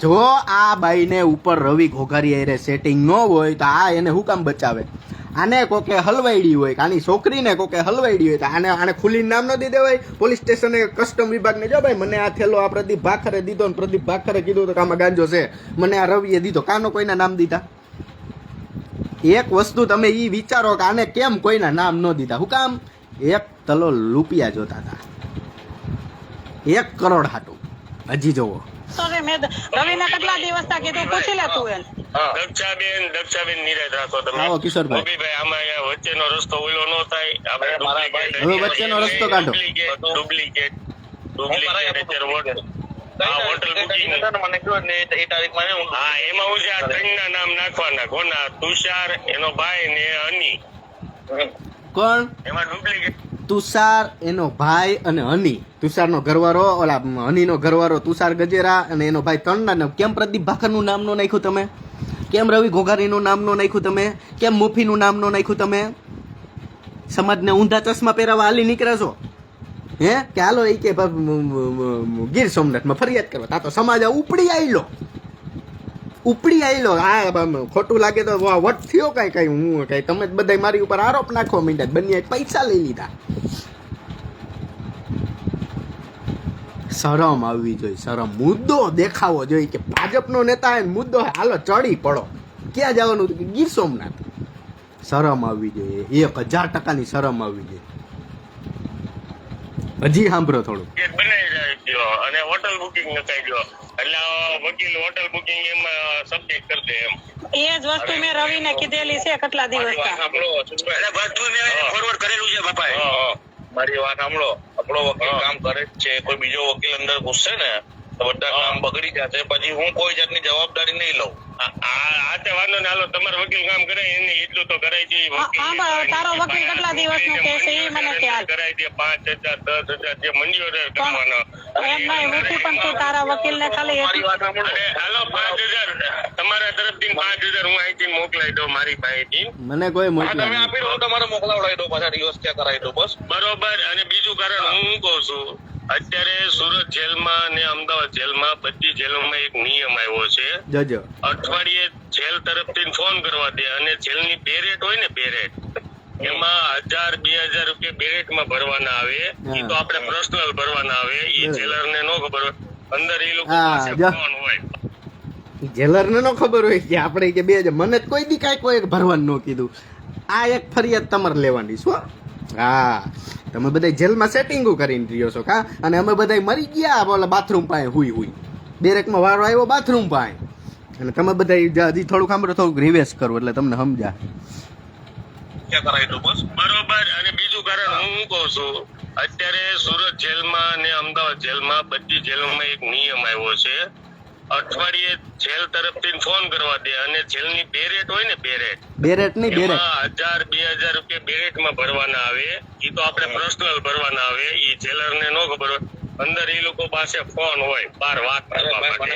જો આ બાઈને ઉપર રવિ ઘોઘારી અરે સેટિંગ ન હોય તો આ એને હુકામ બચાવે? આને કોકે હલવાઈડી હોય, આની છોકરીને કોકે હલવાઈડી હોય તો આને ખુલ્લીને નામ ન દઈ દેવાય પોલીસ સ્ટેશને, કસ્ટમ વિભાગને? જો ભાઈ મને આ થેલો આ પ્રદીપ ભાખરે દીધો ને પ્રદીપ ભાખરે કીધું તો આમાં ગાંજો છે, મને આ રવિએ દીધો, કાનો કોઈના નામ દીધા? એક વસ્તુ તમે ઈ વિચારો કે આને કેમ કોઈના નામ ન દીધા? હું કામ? એક તલો રૂપિયા જોતા હતા, 1 કરોડ હાટું. હજી જોવો રવિને કેટલા દિવસ કીધું, પૂછી લે તું એને. દક્ષાબેન નિરાશ રાખો તમે. આવો કિશોરભાઈ, ભાઈ આમાં વચ્ચેનો રસ્તો ઓલો ન થાય. હવે વચ્ચેનો રસ્તો કાઢો. ડુપ્લિકેટ હોટલ બુકિંગ મને કહો ને એ તારીખમાં હા એમાં હું છે આ 3 ના નામ નાખવાના. કોના? તુષાર, એનો ભાઈ ને હની. કોણ? એમાં ડુપ્લિકેટ તુષાર, એનો ભાઈ અને હની. તુષારનો ઘરવાળો, ઓલા હનીનો ઘરવાળો તુષાર ગજેરા અને એનો ભાઈ 3 ના નામ. કેમ પ્રદીપ ભાખરનું નામ નો નાખ્યું તમે? કેમ રવિ ઘોઘારીનું નામ નો નાખ્યું તમે? કેમ મુફીનું નામ નો નાખ્યું તમે? સમાજને ઊંધા ચશ્મા પહેરાવા હાલી નીકળે છો હે? કે હાલો એ કે ગીર સોમનાથમાં ફરિયાદ કરવા. તા તો સમાજ ઉપડી આવેલો. આ ખોટું લાગે તો વટ થયો કઈ હું કઈ તમે જ બધા મારી ઉપર આરોપ નાખવા માંડ્યા, બંને પૈસા લઈ લીધા. શરમ આવવી જોઈએ, શરમ. મુદ્દો દેખાવો જોઈએ કે ભાજપનો નેતા મુદ્દો હાલો ચડી પડો. ક્યાં જવાનું? ગીર સોમનાથ. શરમ આવવી જોઈએ, 1000% શરમ આવવી જોઈએ. હજી સાંભળો થોડું. બનાવી અને હોટલ બુકિંગ નખાઈ દો એટલે વકીલ હોટલ બુકિંગ એમાં સબમિટ કરી દે એમ. એ જ વસ્તુ મેં રવિને કીધેલી છે કેટલા દિવસ ફોરવર્ડ કરેલું છે બાપા. મારી વાત સાંભળો. આપણો વકીલ કામ કરે જ છે, કોઈ બીજો વકીલ અંદર ઘૂસશે ને તો બધા કામ બગડી જશે. પછી હું કોઈ જાતની જવાબદારી નહીં લઉં. આ વાંધો ને હાલો તમારો વકીલ કામ કરે એને એટલું તો કરાય છે. તારો વકીલ કેટલા દિવસ નું કે છે એ મને ખ્યાલ કરાય છે. 5,000 10,000 જે મંજૂર કરવાનો એમ નહીં મૂકી, પણ તું તારા વકીલ ને ખાલી હાલો 5,000 તમારા તરફથી 5,000 હું અહીંથી મોકલાઈ દઉં મારી પાસેથી. મને કોઈ તમે આપી દો, તમારે મોકલાવડાવી દો, પાછા દિવસ ત્યાં કરાવી દો બસ. બરોબર. અને બીજું કારણ હું કહું છું, અત્યારે સુરત જેલમાં અને અમદાવાદ જેલમાં બધી જેલોમાં એક નિયમ આવ્યો છે. જજો અઠવાડિયે જેલ તરફથી ફોન કરવા દે અને જેલની બેરેટ હોય ને બેરેટ એમાં 1,000-2,000 રૂપિયા બેરેટમાં ભરવાના આવે. એ તો આપણે પર્સનલ ભરવાના આવે. એ જેલરને નો ખબર હોય, અંદર એ લોકો પાસે ફોન હોય. જેલરને નો ખબર હોય કે આપણે કે 2,000. મને કોઈ દી કાંઈ કોઈ ભરવાનું ન કીધું. આ એક ફરિયાદ તમારે લેવાની શું? હા, તમે બધા જેલમાં સેટિંગો કરીને રહ્યો છો કા? અને અમે બધા મરી ગયા બોલે બાથરૂમ પાસે હુઈ બેરેકમાં વારો આવ્યો બાથરૂમ પાસે. અને તમે બધા હજી થોડુંક સાંભળો, થોડુંક રિવેસ કરો એટલે તમને સમજા. બરોબર. અને બીજું કારણ હું કહું છું, અત્યારે સુરત જેલમાં અને અમદાવાદ જેલમાં બધી જેલોમાં એક નિયમ આવ્યો છે. અઠવાડિયે જેલ તરફથી ફોન કરવા દે અને જેલની બેરેટ હોય ને બેરેટ નહીં બેરેટ 1,000-2,000 રૂપિયા બેરેટમાં ભરવાના આવે. એ તો આપણે પર્સનલ ભરવાના આવે. એ જેલરને નો ખબર હોય, અંદર એ લોકો પાસે ફોન હોય બહાર વાત કરવા માટે.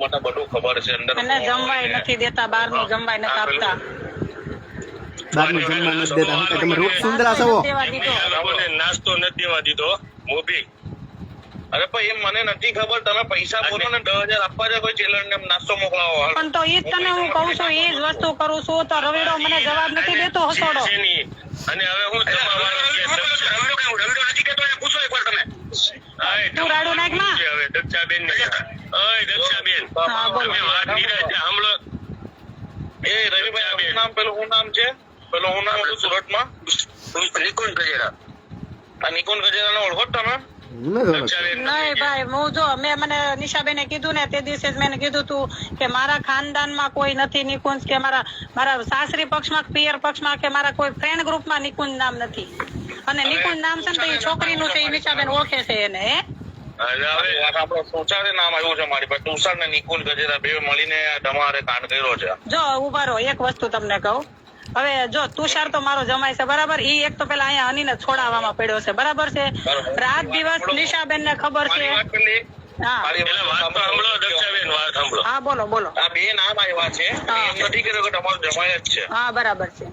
મને બધું ખબર છે. અંદર અને જમવાય નથી દેતા, બહારનું જમવાય નથી આપતા. તમે રોજ સુંદરા છો. નાસ્તો નથી દેવા દીધો. મોભી અરે પણ એમ મને નથી ખબર, તમે પૈસા બોલો ને 10,000 આપવા છે કોઈ ચેલર ને નાસ્તો મોકલાવો. હાલો. પણ તો ઈ જ તને હું કહું છું, ઈ જ વસ્તુ કરું છું, તો રવિડો મને જવાબ નથી દેતો હસોડો. અને હવે હું જમાવાનું છે. રવિડો નથી કહેતો, એને પૂછો એકવાર તમે. તું રાડું નાખ માં. હવે દક્ષાબેન ને ઓય દક્ષાબેન, હા, બોલો. તમે વાત નીરજ સાંભળો. એ રવિભાઈ શું નામ, પેલું શું નામ છે, પેલું શું નામ હતું સુરતમાં? નિકુંજ ગજેરા. આ નિકુંજ ગજેરાને ઓળખો તમે? દક્ષાબેન નહીં ભાઈ, હું જો મેં મને નિશાબેને કીધું ને તે દિવસે જ મેં કીધું તું કે મારા ખાનદાનમાં કોઈ નથી નિકુંજ, કે મારા સાસરી પક્ષમાં પિયર પક્ષમાં કે મારા કોઈ ફ્રેન્ડ ગ્રુપમાં નિકુંજ નામ નથી. અને નિકુંજ નામ છે ને તો એ છોકરીનું છે, એ નિશાબેન ઓળખે છે એને. હવે આપડે તુષાર નામ આવ્યું છે મારી પાસે. તુષાર ને નિકુંજ ગજેરા બે મળીને તમારે કાંડ કર્યો છે. જો ઉભા રહો, એક વસ્તુ તમને કહું. હવે જો તુષાર તો મારો જમાઈ છે બરાબર, ઈ એક તો પેલા અહીંયા હનીને છોડાવવામાં પડ્યો છે બરાબર છે. રાત દિવસ નિશાબેન ને ખબર છે. હા બોલો બોલો. આ બે નામ આવ્યા છે, એમ નથી કર્યું કે તમારો જમાઈ જ છે. હા બરાબર છે.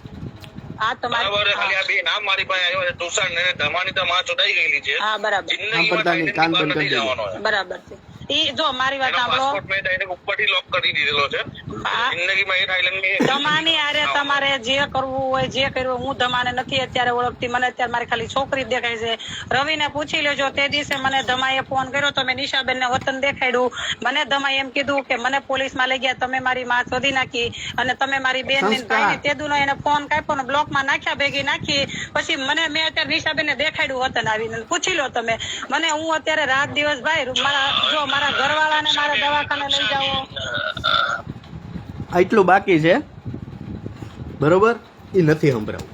હા બરાબર, ખાલી આ બે નામ મારી પાસે આવ્યા છે. તુષાર ને ધમાની તો માં ચોટાઈ ગયેલી છે. હા બરાબર જિંદગીમાં કાંઈ નથી જવાનો. બરાબર છે. ઈ જો મારી વાત સાંભળો, પાસપોર્ટ મેં ડાયરેક્ટ ઉપરથી લોક કરી દીધેલો છે. જિંદગીમાં એ થાઈલેન્ડની તમારી આરે તમારે જે કરવું હોય જે કર્યું, હું ધમાને નથી અત્યારે ઓળખતી, મને અત્યારે મારી ખાલી છોકરી જ દેખાય છે. રવિને પૂછી લેજો, તે દિવસે મને ધમાએ ફોન કર્યો તો મેં નિશાબેન ને વતન દેખાડ્યું. મને ધમાએ એમ કીધું કે મને પોલીસમાં લઈ ગયા, તમે મારી માં શોધી નાખી, અને તમે મારી બેન ને ભાઈ તેદુનો એને ફોન કાપ્યો ને બ્લોકમાં નાખ્યા, ભેગી નાખી. પછી મને મેં અત્યારે નિશાબેન ને દેખાડ્યું વતન આવીને, પૂછી લો તમે મને. હું અત્યારે રાત દિવસ ભાઈ મારા ઘરવાળાને મારા દવાખાને લઈ જાઓ. એટલું બાકી છે બરોબર, એ નથી સંભળાવું.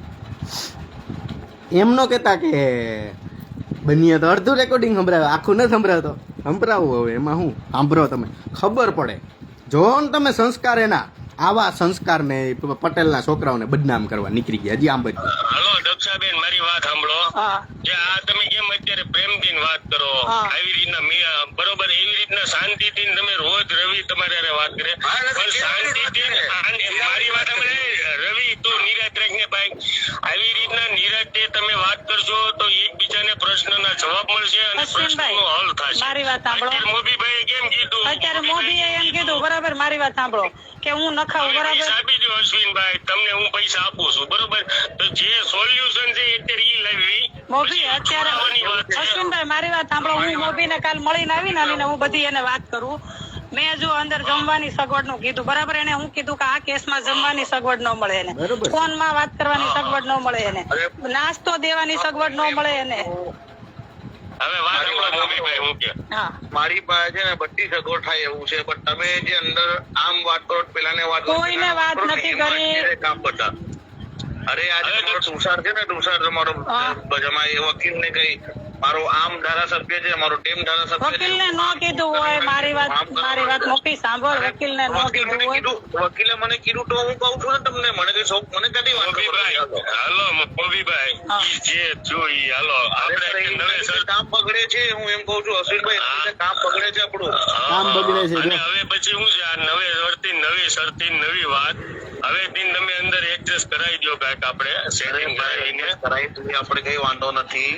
એમ નો કહેતા કે બનીએ તો અડધું રેકોર્ડિંગ સંભળાવે, આખું નથી સંભળાવતો. સંભળાવું હવે એમાં હું સાંભળો, તમે ખબર પડે. જો ને તમે સંસ્કાર એના આવા સંસ્કારને પટેલના છોકરાઓને બદનામ કરવા નીકળી ગયા. હજી આમ બધું. હાલો દક્ષાબેન, મારી વાત સાંભળો. જે આ તમે કેમ અત્યારે પ્રેમથી વાત કરો, આવી રીતના બરોબર, એવી રીતના શાંતિથી તમે રોજ રવિ તમારે વાત કરે, પણ શાંતિથી મારી વાત સાંભળે. રવિ તું નિરાત રાખને ભાઈ, આવી રીતના નિરાતે તમે વાત કરશો તો એકબીજાને પ્રશ્નના જવાબ મળશે અને પ્રશ્નનો હલ થશે. મારી વાત સાંભળો, મોબીભાઈ કેમ કીધું, અત્યારે મોદીએ એમ કીધું બરાબર. મારી વાત સાંભળો કે હું ન ખાઉં બરાબર. આપી દો અશ્વિનભાઈ, તમને હું પૈસા આપું છું બરોબર, તો જે સોલ્યુશન છે અત્યારે ઈ લાવી મોભી અત્યારે. અશ્વિનભાઈ મારી વાત સાંભળો, હું મોભીને કાલ મળીને આવીને હું બધી એને વાત કરું. મેં જો અંદર જમવાની સગવડ નું કીધું બરાબર, એને હું કીધું કે આ કેસમાં જમવાની સગવડ ન મળે એને, ફોનમાં વાત કરવાની સગવડ ન મળે એને, નાસ્તો દેવાની સગવડ ન મળે એને. હવે વાત મોબીભાઈ હું કે મારી પાસે છે ને બધી સગવડ થાય એવું છે, પણ તમે જે અંદર આમ વાત કરો, પેલાને વાત કોઈને વાત નથી કરી. કામ કરતા. અરે આજે તમારો તુષાર છે ને, તુષાર તમારો જમાઈ વકીલ ને કઈ મારો આમ ધારાસભ્ય છે, મારો ટીમ ધારાસભ્ય છે. વકીલ ને ન કીધું હોય, મારી વાત મોટી સાંભળ. વકીલ ને ન કીધું હોય, વકીલે મને કીધું તો હું કઉ છું ને તમને, મને કઈ શોખ, મને કદી વાત હાલો મોબીભાઈ જે જોઈ. હાલો આપણે કામ બગડે છે, હું એમ કઉ છું અશ્વિનભાઈ, કામ બગડે છે આપણું, કામ બગડે છે. અને હવે પછી હું છે આ નવી શરતી નવી વાત, હવે તમે અંદર એડજસ્ટ કરાવી દો કાંઈક, આપણે સેટિંગ કરાવીને કરાવી દઈએ, આપણે કઈ વાંધો નથી.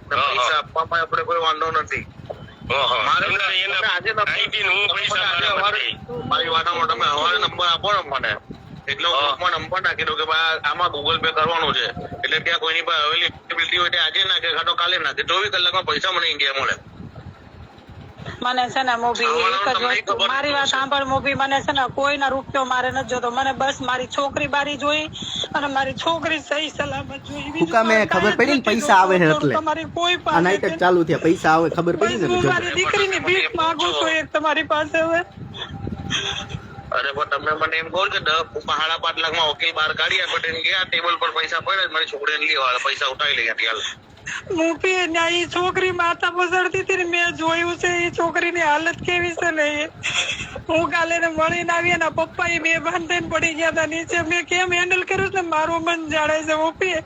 પૈસા આપવામાં આપણે કોઈ વાંધો નથી. મારી વાતમાં તમે હવારે નંબર આપો ને મને, એટલે હું નંબર નાખી દઉં કે ભાઈ આમાં ગૂગલ પે કરવાનું છે, એટલે ત્યાં કોઈની પાસે અવેલેબિલિટી હોય ત્યાં આજે નાખે, કાં કાલે નાખે, 24 કલાકમાં પૈસા મને ઇન્ડિયા મળે. મને છે ને મોભી એક જ વસ્તુ, મારી વાત સાંભળ મોભી, મને છે ને કોઈના રૂપિયો મારે નથી જોતો, મને બસ મારી છોકરી બારી જોઈ અને મારી છોકરી સહી સલામત જોઈ. મેં ખબર પડી ને પૈસા આવે છે એટલે તમારી કોઈ આ નાટક ચાલુ થયા, પૈસા આવે ખબર પડી ને. હું મારી દીકરીની ભીખ માંગુ છું એક તમારી પાસે. હવે અરે પણ તમે મને એમ કહો કે 5.5 લાખમાં વકીલ બહાર કાઢી આપે, ગયા ટેબલ પર પૈસા પડે, મારી છોકરીને લેવા પૈસા ઉઠાવી લઈ ગયા. મૂકી એ છોકરી માતા પસરતી હતી ને, મેં જોયું છે એ છોકરીની હાલત કેવી છે ને. હું કાલે ને મળીને આવી, એના પપ્પા એ બેભાન થઈને પડી ગયા હતા નીચે. મેં કેમ હેન્ડલ કર્યું ને મારું મન જાણે છે. મૂકી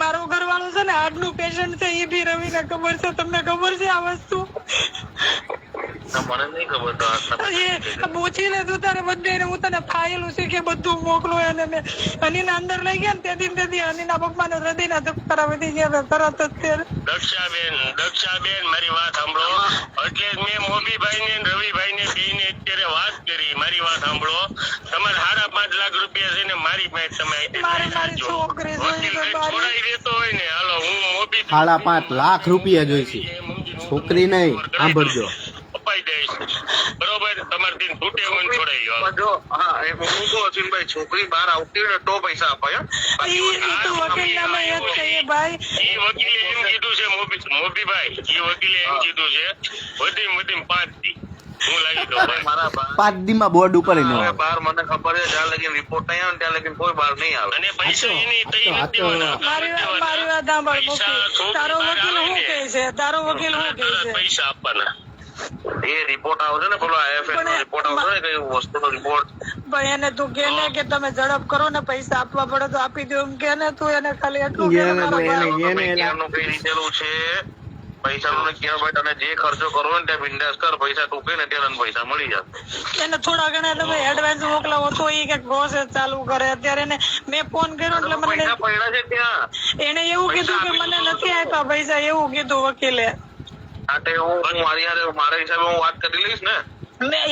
મારો ઘરવાળો છે ને હાર્ટ નું પેશન્ટ છે, એ બી રવિને ખબર છે. તમને ખબર છે આ વસ્તુ? મને નહીં ખબર તો આટલા પૂછી લે તું તારે બધે હું તને ફાયેલું છે કે બધું મોકલું એને મેં અનીના અંદર લઈ ગયા ને તેથી અનીના પપ્પાને હૃદયના ધબકારા વધી ગયા તરત જ તે દક્ષાબેન મારી વાત સાંભળો એટલે જ મેં મોબીભાઈ ને રવિભાઈ ને બેને અત્યારે વાત કરી મારી વાત સાંભળો તમારે 5.5 લાખ રૂપિયા છે ને મારી પાસે તમે મારી છોકરી છોડાઈ દેતો હોય ને હાલો હું મોબી 5.5 લાખ રૂપિયા જોઈશે છોકરી નહીં સાંભળજો અપાઈ દઈશ બરોબર તમારે તૂટે હું છોડાઈ લો જો હા એ હું કહું અશ્વિનભાઈ છોકરી બહાર આવતી હોય તો પૈસા અપાય તો વકીલ નામે એ જ કહીએ ભાઈ એ વકીલે એમ કીધું છે મોબીભાઈ એ વકીલે એમ કીધું છે વધી 5 દી હું લાવી દઉં મારા 5 દીમાં બોર્ડ ઉપર ન આવે બહાર મને ખબર છે જ્યાં લગી રિપોર્ટ નહીં આવે ત્યાં લગી કોઈ બહાર નહીં આવે અને પૈસા એની તૈયાર મારી વાત સાંભળ તારો વકીલ શું કહે છે તારો વકીલ શું કહે છે પૈસા આપવાના એ રિપોર્ટ આવશે ને પેલો આઈએફએસ નો રિપોર્ટ આવશે ને કઈ વસ્તુનો રિપોર્ટ ભાઈ એને તું કે ને કે તમે ઝડપ કરો ને પૈસા આપવા પડે તો આપી દો એમ કે ને તું એને ખાલી એટલું કે કેનું કઈ રીતેલું છે પૈસાનું ક્યાં ભાઈ તને જે ખર્ચો કરવો ને ત્યાં બિંદાસ કર પૈસા ટૂંકે ને ત્યાં પૈસા મળી જશે એને થોડા ઘણા તમે એડવાન્સ મોકલાવો તો એ કઈક પ્રોસેસ ચાલુ કરે અત્યારે એને મેં ફોન કર્યો એટલે મને પૈસા પડ્યા છે ત્યાં એને એવું કીધું કે મને નથી આપ્યા પૈસા એવું કીધું વકીલે માટે હું મારા હિસાબે હું વાત કરી લઈશ ને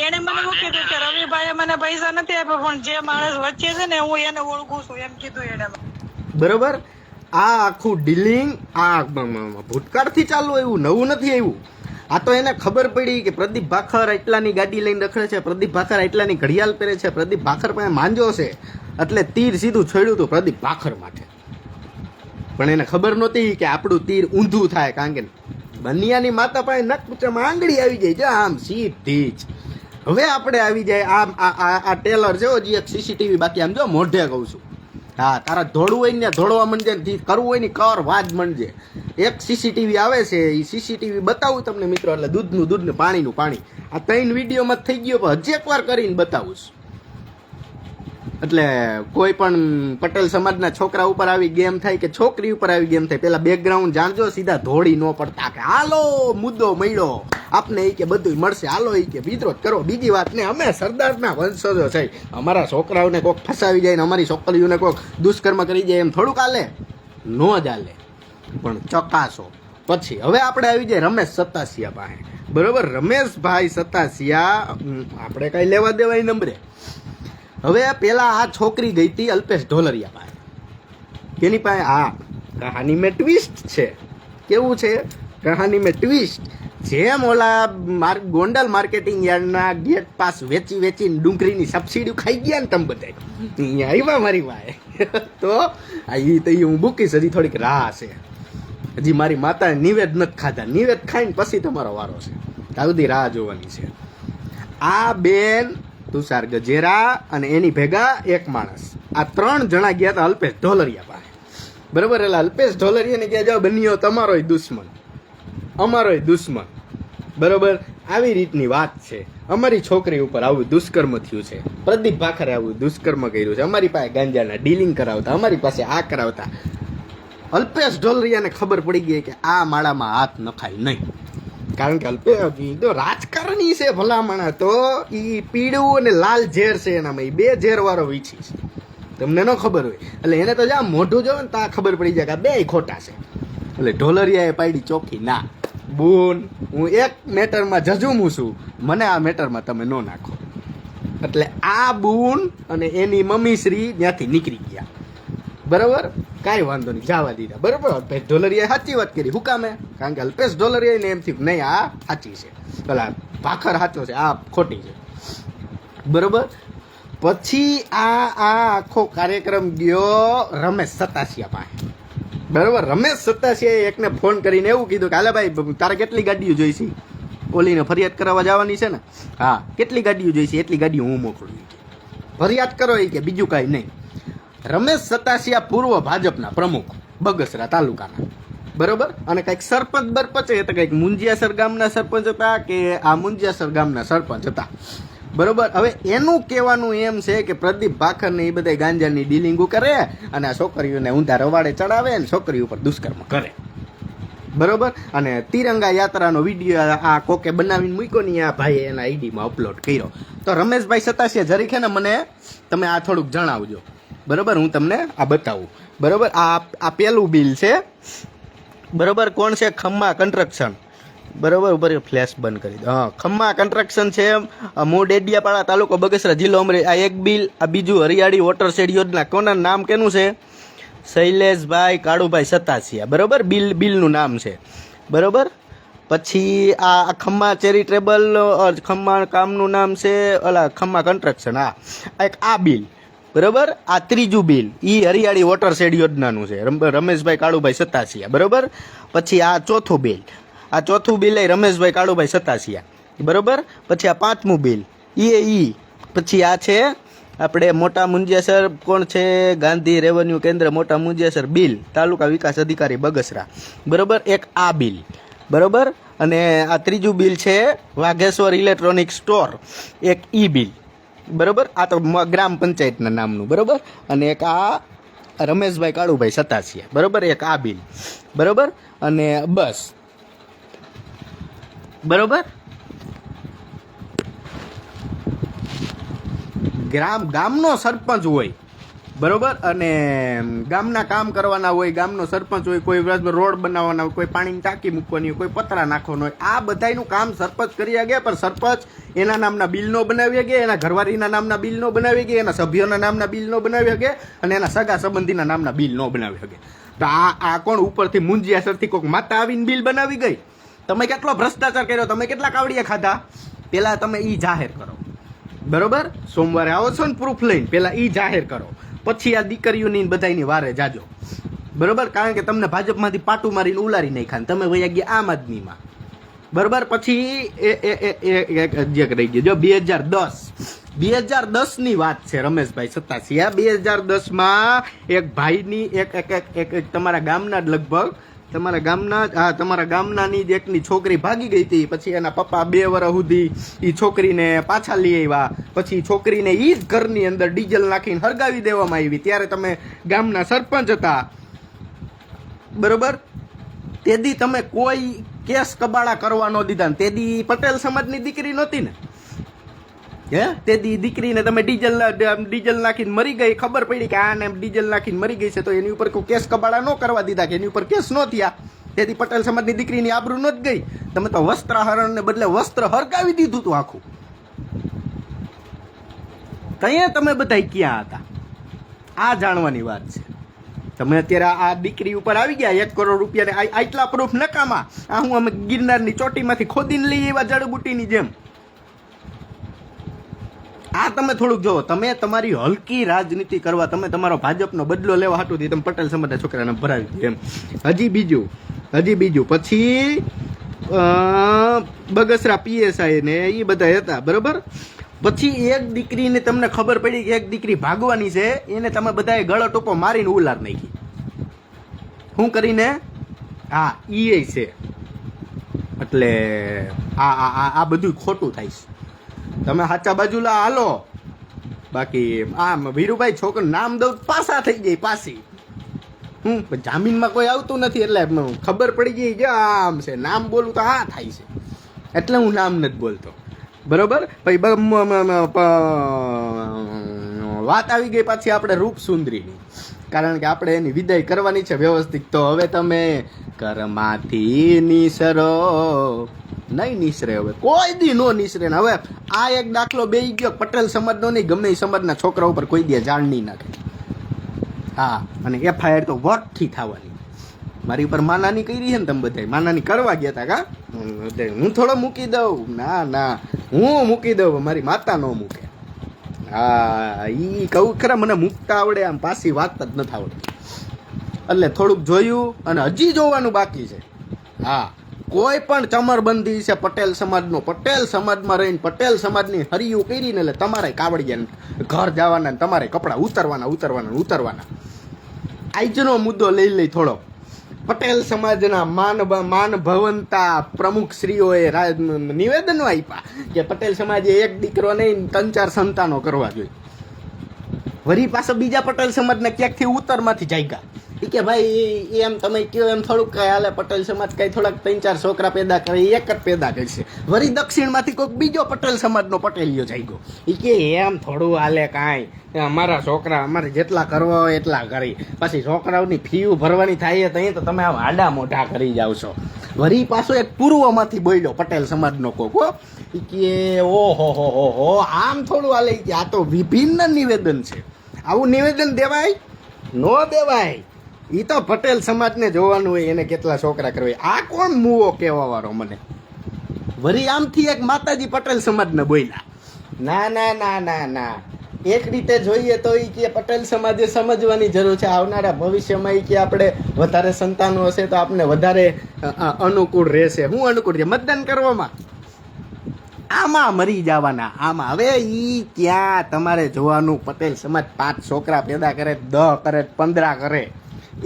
એને મને એવું કીધું કે રવિભાઈ મને પૈસા નથી આપ્યા પણ જે માણસ વચ્ચે છે ને હું એને ઓળખું છું એમ કીધું એને બરોબર આ આખું ડીલિંગ આ ભૂતકાળથી ચાલુ આવ્યું નવું નથી આવ્યું આ તો એને ખબર પડી કે પ્રદીપ ભાખર એટલાની ગાડી લઈને રખડે છે પ્રદીપ ભાખર એટલાની ઘડિયાળ પહેરે છે પ્રદીપ ભાખર પાસે માંજો છે એટલે તીર સીધું છોડ્યું હતું પ્રદીપ ભાખર માટે પણ એને ખબર નહોતી કે આપણું તીર ઊંધું થાય કારણ કે બનિયાની માતા પાસે નકમાં આંગળી આવી જાય છે આમ સીધી જ હવે આપણે આવી જાય આ ટેલર છે હજી એક સીસીટીવી બાકી આમ જો મોઢે કહું છું હા તારા દોડવું હોય ને દોડવા માંડજે કરવું હોય ને કર વાજ માંડજે એક સીસીટીવી આવે છે એ સીસીટીવી બતાવું તમને મિત્રો એટલે દૂધનું દૂધ ને પાણીનું પાણી આ 3 વિડીયોમાં થઈ ગયો પણ હજી એકવાર કરીને બતાવું એટલે કોઈ પણ પટેલ સમાજના છોકરા ઉપર આવી ગેમ થાય કે છોકરી ઉપર આવી ગેમ થાય પેલા બેકગ્રાઉન્ડ જાણજો સીધા ધોળી ન પડતા કે હાલો મુદ્દો મળ્યો આપને એ કે બધું મળશે હાલો એ કે વિરોધ કરો બીજી વાત ને અમે સરદારના વંશજો છે અમારા છોકરાઓને કોઈક ફસાવી જાય ને અમારી છોકરીઓને કોઈક દુષ્કર્મ કરી જાય એમ થોડુંક હાલે ન જ હાલે પણ ચકાસો પછી હવે આપણે આવી જાય રમેશ સતાસિયા પાસે બરોબર રમેશભાઈ સતાસિયા આપણે કઈ લેવા દેવાય નંબરે હવે પેલા આ છોકરી ગઈ હતી અલ્પેશ ઢોલરિયા પાસે તેની પાસે આ કહાની મેં ટ્વિસ્ટ છે કેવું છે કહાની મેં ટ્વિસ્ટ જેમ ઓલા ગોંડલ માર્કેટિંગ યાર્ડના ગેટ પાસ વેચીને ડુંગળીની સબસિડી ખાઈ ગયા ને તમે બધા અહીંયા આવ્યા મારી વાય તો એ તો હું બુકીશ હજી થોડીક રાહ છે હજી મારી માતાએ નિવેદ નથી ખાધા નિવેદ ખાઈને પછી તમારો વારો છે ત્યાં સુધી રાહ જોવાની છે આ બેન તુષાર ગજેરા અને એની ભેગા એક માણસ આ 3 જણા ગયા હતા અલ્પેશ ઢોલરિયા પાસે બરોબર એટલે અલ્પેશ ઢોલરિયાને કહે જાઓ બન્યો તમારોય દુશ્મન અમારોય દુશ્મન બરોબર આવી રીતની વાત છે અમારી છોકરી ઉપર આવું દુષ્કર્મ થયું છે પ્રદીપ ભાખરે આવું દુષ્કર્મ કર્યું છે અમારી પાસે ગાંજાના ડીલિંગ કરાવતા અમારી પાસે આ કરાવતા અલ્પેશ ઢોલરિયાને ખબર પડી ગઈ કે આ માળામાં હાથ નખાય નહીં કારણ કે અલ્પેશ તો રાજકારણી છે ભલામણા તો એ પીળું અને લાલ ઝેર છે એનામાં એ 2 ઝેર વાળો વીછી છે તમને ન ખબર હોય એટલે એને તો જ્યાં મોઢું જોવે ને ત્યાં ખબર પડી જાય કે 2 ખોટા છે એટલે ઢોલરિયાએ પાડી ચોખ્ખી ના બોન હું એક મેટરમાં જજુમું છું મને આ મેટરમાં તમે ન નાખો એટલે આ બૂન અને એની મમ્મી શ્રી ત્યાંથી નીકળી ગયા બરાબર કાંઈ વાંધો નહીં જવા દીધા બરાબર અલ્પેશ ઢોલરિયાએ સાચી વાત કરી હું કામે કારણ કે અલ્પેશ ઢોલરિયાને એમ થયું નહીં આ સાચી છે પેલા ભાખર સાચો છે આ ખોટી છે બરાબર પછી આ આખો કાર્યક્રમ ગયો રમેશ સતાસિયા પાસે બરાબર રમેશ સતાસિયાએ એકને ફોન કરીને એવું કીધું કે હાલે ભાઈ તારે કેટલી ગાડીઓ જોઈશે ઓલીને ફરિયાદ કરાવવા જવાની છે ને હા કેટલી ગાડીઓ જોઈશે એટલી ગાડીઓ હું મોકલું ફરિયાદ કરો એ કે બીજું કાંઈ નહીં રમેશ સતાસિયા પૂર્વ ભાજપના પ્રમુખ બગસરા તાલુકાના બરોબર અને કંઈક સરપંચ બરપંચ એ તો કંઈક મુંજિયાસર ગામના સરપંચ હતા કે આ મુંજિયાસર ગામના સરપંચ હતા બરોબર હવે એનું કહેવાનું એમ છે કે પ્રદીપ ભાખરને એ બધા ગાંજાની ડીલિંગો કરે અને આ છોકરીઓને ઊંધા રવાડે ચડાવે અને છોકરી ઉપર દુષ્કર્મ કરે બરોબર. અને તિરંગા યાત્રાનો વિડીયો આ કોકે બનાવીને મૂક્યો ને આ ભાઈએ એના આઈડીમાં અપલોડ કર્યો. તો રમેશભાઈ સતાસિયા જરીક છે ને મને તમે આ થોડુંક જણાવજો, બરોબર. હું તમને આ બતાવું, બરોબર. આ પેલું બિલ છે, બરોબર. કોણ છે? ખમ્મા કન્સ્ટ્રક્શન, બરોબર. ઉપર ફ્લેશ બંધ કરી દો. હા, ખમ્મા કન્સ્ટ્રક્શન છે, મૂળ ડેડિયાપાડા, તાલુકો બગસરા, જિલ્લો અમરેલી. આ એક બિલ. આ બીજું હરિયાળી વોટરશેડ યોજના. કોના નામ કેનું છે? શૈલેષભાઈ કાળુભાઈ સતાસિયા, બરોબર. બિલનું નામ છે, બરોબર. પછી આ ખમ્મા ચેરિટેબલ ખમ્મા કામનું નામ છે ખમ્મા કન્સ્ટ્રક્શન. હા, એક આ બિલ, બરોબર. આ ત્રીજું બિલ ઈ હરિયાળી વોટરશેડ યોજનાનું છે, રમેશભાઈ કાળુભાઈ સતાસિયા, બરોબર. પછી આ ચોથું બિલ, આ ચોથું બિલ એ રમેશભાઈ કાળુભાઈ સતાસિયા, બરોબર. પછી આ પાંચમું બિલ ઈ. પછી આ છે આપણે મોટા મુંજિયાસર. કોણ છે? ગાંધી રેવન્યુ કેન્દ્ર મોટા મુંજિયાસર, બિલ, તાલુકા વિકાસ અધિકારી બગસરા, બરોબર. એક આ બિલ, બરોબર. અને આ ત્રીજું બિલ છે વાઘેશ્વર ઇલેક્ટ્રોનિક સ્ટોર, એક ઈ બિલ, બરોબર. આ તો ગ્રામ પંચાયતના નામનું, બરોબર. અને એક આ રમેશભાઈ કાળુભાઈ સતાસિયા, બરોબર. એક આ બિલ, બરોબર. અને બસ, બરોબર. ગામનો સરપંચ હોય, બરોબર. અને ગામના કામ કરવાના હોય, ગામનો સરપંચ હોય, કોઈ રોડ બનાવવાના હોય, કોઈ પાણીની ટાંકી મૂકવાની હોય, કોઈ પતરા નાખવાનો હોય, આ બધાયનું કામ સરપંચ કરી શકે. પણ સરપંચ એના નામના બિલ નો બનાવી શકે, એના ઘરવાળીના નામના બિલ નો બનાવી શકે, એના સભ્યોના નામના બિલ નો બનાવી શકે, અને એના સગા સંબંધીના નામના બિલ નો બનાવી શકે. તો આ કોણ ઉપરથી મુંજિયાસરથી કોઈક માતા આવીને બિલ બનાવી ગઈ? તમે કેટલો ભ્રષ્ટાચાર કર્યો, તમે કેટલા કાવડિયા ખાધા? પેલા તમે ઈ જાહેર કરો, બરોબર. સોમવારે આવો છો ને પ્રૂફ લઈને, પેલા ઈ જાહેર કરો, પછી આ દીકરીઓની બધાની વારે જાજો, બરોબર. કારણ કે તમને ભાજપમાંથી પાટું મારીને ઉલારી નહીં ખાન, તમે વયા ગયા આમ આદમીમાં, બરોબર. પછી એક રહી ગયો, જો 2010 ની વાત છે રમેશભાઈ સતાસિયા. 2010માં એક ભાઈની એક તમારા ગામના જ લગભગ તમારા ગામનાની જ એકની છોકરી ભાગી ગઈ હતી. પછી એના પપ્પા 2 વર્ષ સુધી એ છોકરીને પાછા લઈ આવ્યા. પછી છોકરીને ઈ જ ઘરની અંદર ડીઝલ નાખીને હરગાવી દેવામાં આવી. ત્યારે તમે ગામના સરપંચ હતા, બરોબર. તેદી તમે કોઈ કેસ કબાડા કરવા ન દીધા. તેદી પટેલ સમાજની દીકરી નહોતી ને, તેદી દીકરીને તમે ડીઝલ નાખીને મરી ગઈ, ખબર પડી કે આને ડીઝલ નાખીને મરી ગઈ છે, તો એની ઉપર કોઈ કેસ કબાડા ન કરવા દીધા, કે એની ઉપર કેસ ન થયા. તેથી પટેલ સમાજની દીકરીની આબરૂ ન જ ગઈ. તમે તો વસ્ત્રહરણને બદલે વસ્ત્ર હરગાવી દીધું હતું આખું. ત્યાં તમે બધા ક્યાં હતા? આ જાણવાની વાત છે. તમે અત્યારે આ દીકરી ઉપર આવી ગયા 1 કરોડ રૂપિયા, આટલા પ્રૂફ નકામા. આ હું અમે ગિરનારની ચોટીમાંથી ખોદીને લઈ આવ્યા જડબુટીની જેમ. આ તમે થોડુંક જોવો. તમે તમારી હલકી રાજનીતિ કરવા, તમે તમારો ભાજપનો બદલો લેવા હાટુથી તમે પટેલ સમાજના છોકરાને ભરાવી દીધું એમ. હજી બીજું પછી બગસરા પીએસઆઈ ને એ બધા હતા, બરોબર. પછી એક દીકરીને તમને ખબર પડી કે એક દીકરી ભાગવાની છે, એને તમે બધાએ ગળો ટોપો મારીને ઉલાર નાખી. શું કરીને? હા, ઈ છે. એટલે આ બધું ખોટું થાય છે. તમે સાચા બાજુલા હાલો. બાકી આમ વીરુભાઈ છોકરો નામ દઉં પાસા થઈ જાય પાસી. જામીનમાં કોઈ આવતું નથી, એટલે ખબર પડી ગઈ કે આમ છે. નામ બોલું તો આ થાય છે, એટલે હું નામ નથી બોલતો, બરોબર. પછી વાત આવી ગઈ પાછી આપણે રૂપસુંદરીની, કારણ કે આપણે એની વિદાય કરવાની છે વ્યવસ્થિત. તો હવે તમે કરમાંથી નિસરો નહીં નિસરે, હવે કોઈ દી નો નિસરે ને. હવે આ એક દાખલો બેહી ગયો પટેલ સમાજનો નહીં, ગમે એ સમાજના છોકરા ઉપર કોઈ દે જાણ નહીં નાખે. હા, અને FIR તો વટથી થવાની. મારી ઉપર માનાની કરી છે ને તમે બધા, માનાની કરવા ગયા હતા કા? હું થોડો મૂકી દઉં? ના, હું મૂકી દઉં, મારી માતા નો મૂકે. હા, ઈ કહું ખરા, મને મૂકતા આવડે, આમ પાછી વાત જ નથી આવડતી. એટલે થોડુંક જોયું અને હજી જોવાનું બાકી છે. હા, કોઈ પણ ચમરબંધી છે પટેલ સમાજનો, પટેલ સમાજમાં રહીને પટેલ સમાજની હરિયું કરીને, એટલે તમારે કાવડિયા ઘર જવાના, તમારે કપડા ઉતરવાના. આજનો મુદ્દો લઈ થોડો. પટેલ સમાજના માન ભવનતા પ્રમુખ શ્રીઓએ નિવેદનો આપ્યા કે પટેલ સમાજે એક દીકરો નહીં 3-4 સંતાનો કરવા જોઈએ. વળી પાછા બીજા પટેલ સમાજના ક્યાંકથી ઉત્તરમાંથી જાગ્યા ઈ કે ભાઈ એમ તમે કયો એમ થોડુંક કઈ હાલે, પટેલ સમાજ કઈ થોડાક 3-4 છોકરા પેદા કરે, એક જ પેદા કરશે. વળી દક્ષિણમાંથી કોઈક બીજો પટેલ સમાજનો પટેલિયો જાય ગયો. ઈ કે એમ થોડું હાલે કાંઈ, અમારા છોકરા અમારે જેટલા કરવા હોય એટલા કરી, પછી છોકરાઓની ફી ભરવાની થાય તો તમે આમ આડા મોઢા કરી જાવ છો. વળી પાછો એક પૂર્વમાંથી બોલ્યો પટેલ સમાજનો કોક, હો ઈ કે ઓહો હો આમ થોડું હાલે. કે આ તો વિભિન્ન નિવેદન છે, આવું નિવેદન દેવાય નો દેવાય? ઈ તો પટેલ સમાજને જોવાનું હોય એને કેટલા છોકરા કરવા. આ કોણ મુવો કહેવા વાળો મને? વળી આમથી એક માતાજી પટેલ સમાજને બોલ્યા. ના ના ના ના ના, એક રીતે જોઈએ તો ઈ કે પટેલ સમાજે સમજવાની જરૂર છે. આવનારા ભવિષ્યમાં ઈ કે આપણે વધારે સંતાનો હશે તો આપણે વધારે અનુકૂળ રહેશે. હું અનુકૂળ રહે મતદાન કરવામાં? આમાં મરી જવાના આમાં. હવે ઈ ક્યાં તમારે જોવાનું? પટેલ સમાજ 5 છોકરા પેદા કરે, 10 કરે, 15 કરે,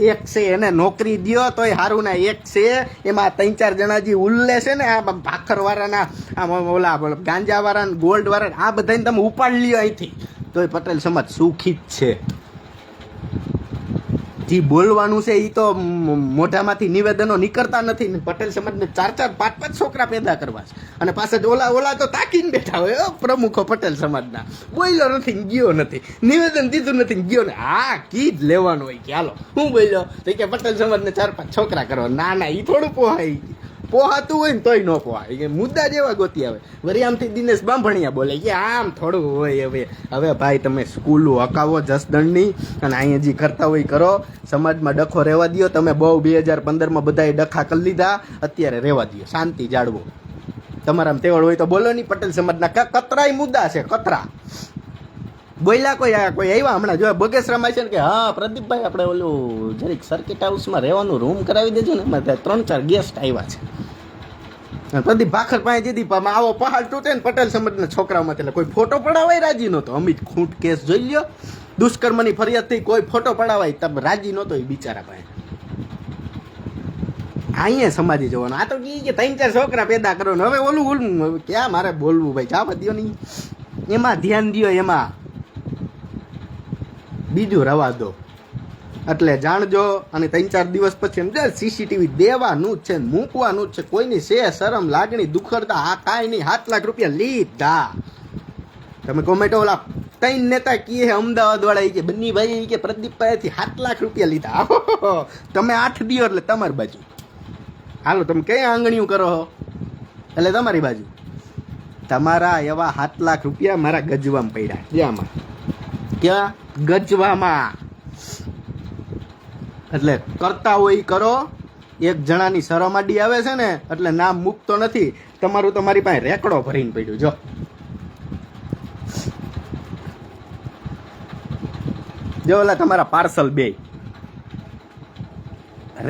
એક છે એને નોકરી દ્યો તોય સારું ના. એક છે એમાં 3-4 જણા જે ઉલ્લે છે ને, આ ભાખર વાળાના, આમ ઓલા ગાંજા વાળા, ગોલ્ડ વાળા, આ બધાને તમે ઉપાડ લ્યો અહીંથી, તોય પટેલ સમાજ સુખી જ છે. જે બોલવાનું છે એ તો મોઢામાંથી નિવેદનો નીકળતા નથી. પટેલ સમાજને 4-4, 5-5 છોકરા પેદા કરવા છે, અને પાછળ ઓલા તો તાકીને બેઠા હોય પ્રમુખો પટેલ સમાજના. બોલ્યો નથી, ગયો નથી, નિવેદન દીધું નથી, ગયો ને. હા કી જ લેવાનું હોય કે હાલો હું બોલ્યો તો કે પટેલ સમાજને 4-5 છોકરા કરવા. ના ના, એ થોડું પોહાય. પોહાતું હોય ને તોય ન પોહાય, કે મુદ્દા જેવા ગોતી આવે. વળી આમથી દિનેશ બાંભણિયા બોલે કે આમ થોડું હોય. હવે ભાઈ તમે સ્કૂલો હકાવો જસદણની, અને અહીંયા જે કરતા હોય કરો. સમાજમાં ડખો રહેવા દો. તમે બહુ 2015માં બધાએ ડખા કરી લીધા, અત્યારે રહેવા દો, શાંતિ જાળવો. તમારામાં તેવડ હોય તો બોલો નહીં. પટેલ સમાજના કતરાય મુદ્દા છે, કતરા બોલ્યા કોઈ આવ્યા હમણાં જો બગેસરામાં છે ને કે હા પ્રદીપભાઈ આપણે ઓલું જરીક સર્કિટ હાઉસમાં રહેવાનું રૂમ કરાવી દેજો ને, એમાં 3-4 ગેસ્ટ આવ્યા છે. પ્રદીપ ભાખર પાસે દીધી આવો પહાડ તૂટે ને પટેલ સમાજના છોકરાઓમાં, એટલે કોઈ ફોટો પડાવાય રાજી નહોતો. અમિત ખૂંટ કેસ જોઈ લ્યો, દુષ્કર્મની ફરિયાદ થઈ, કોઈ ફોટો પડાવાય તબ રાજી નહોતો એ બિચારા પાસે. અહીંયા સમાજે જોવાનું. આ તો કે 3-4 છોકરા પેદા કરો ને હવે ઓલું ક્યાં મારે બોલવું ભાઈ, જવા દો નહીં. એમાં ધ્યાન દો, એમાં બીજું રવા દો. એટલે જાણજો. અને 3-4 દિવસ પછી CCTV દેવાનું જ છે, મૂકવાનું જ છે. કોઈની છે શરમ લાગણી દુખડતા આ કાંઈ નહીં. 7 લાખ રૂપિયા લીધા. તમે કોમેન્ટ ઓલા 3 નેતા કીએ અમદાવાદ વાળા કે બન્ની ભાઈ કે પ્રદીપભાઈથી 7 લાખ રૂપિયા લીધા. તમે 8 દિયો એટલે તમારી બાજુ. હાલો તમે કઈ આંગણીઓ કરો એટલે તમારી બાજુ. તમારા એવા 7 લાખ રૂપિયા મારા ગજવામાં પડ્યા. જ્યાંમાં ક્યાં ગજવામાં. એટલે કરતા હોય કરો. એક જણાની શરમ આડી આવે છે ને એટલે નામ મૂકતો નથી. તમારું તમારી પાસે રેકડો ભરીને પડ્યું. જો ઓલા તમારા પાર્સલ 2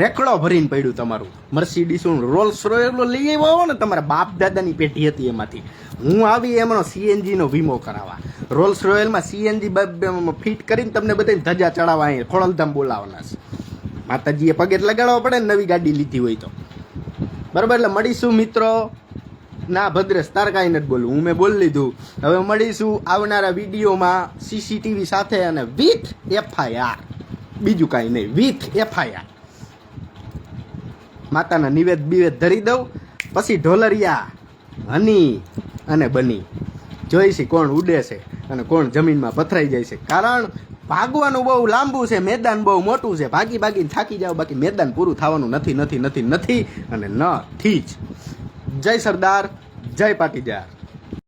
રેકડો ભરીને પડ્યું તમારું. મર્સિડીસ રોલ્સ રોયલ લઈ આવ્યો ને, તમારા બાપ દાદાની પેઢી હતી એમાંથી. હું આવી એમનો CNG નો વીમો કરાવવા. રોલ્સ રોયલમાં CNG ફિટ કરીને તમને બધાને ધજા ચડાવવા અહીં ખોડલધામ બોલાવવાના છે. માતાજીએ પગે લગાડવા પડે ને નવી ગાડી લીધી હોય તો. બરાબર, એટલે મળીશું મિત્રો. ના ભદ્રેશ તાર કાંઈ નથી બોલવું, હું મેં બોલી લીધું. હવે મળીશું આવનારા વિડીયોમાં CCTV સાથે અને વિથ FIR. બીજું કાંઈ નહીં, વિથ FIR. માતાના નિવેદ ધરી દઉં, પછી ઢોલરિયા હની અને બની જોઈશી કોણ ઉડે છે અને કોણ જમીનમાં પથરાઈ જાય છે. કારણ ભાગવાનું બહુ લાંબુ છે, મેદાન બહુ મોટું છે. ભાગીને થાકી જાવ, બાકી મેદાન પૂરું થવાનું નથી અને નથી જ. જય સરદાર, જય પાટીદાર.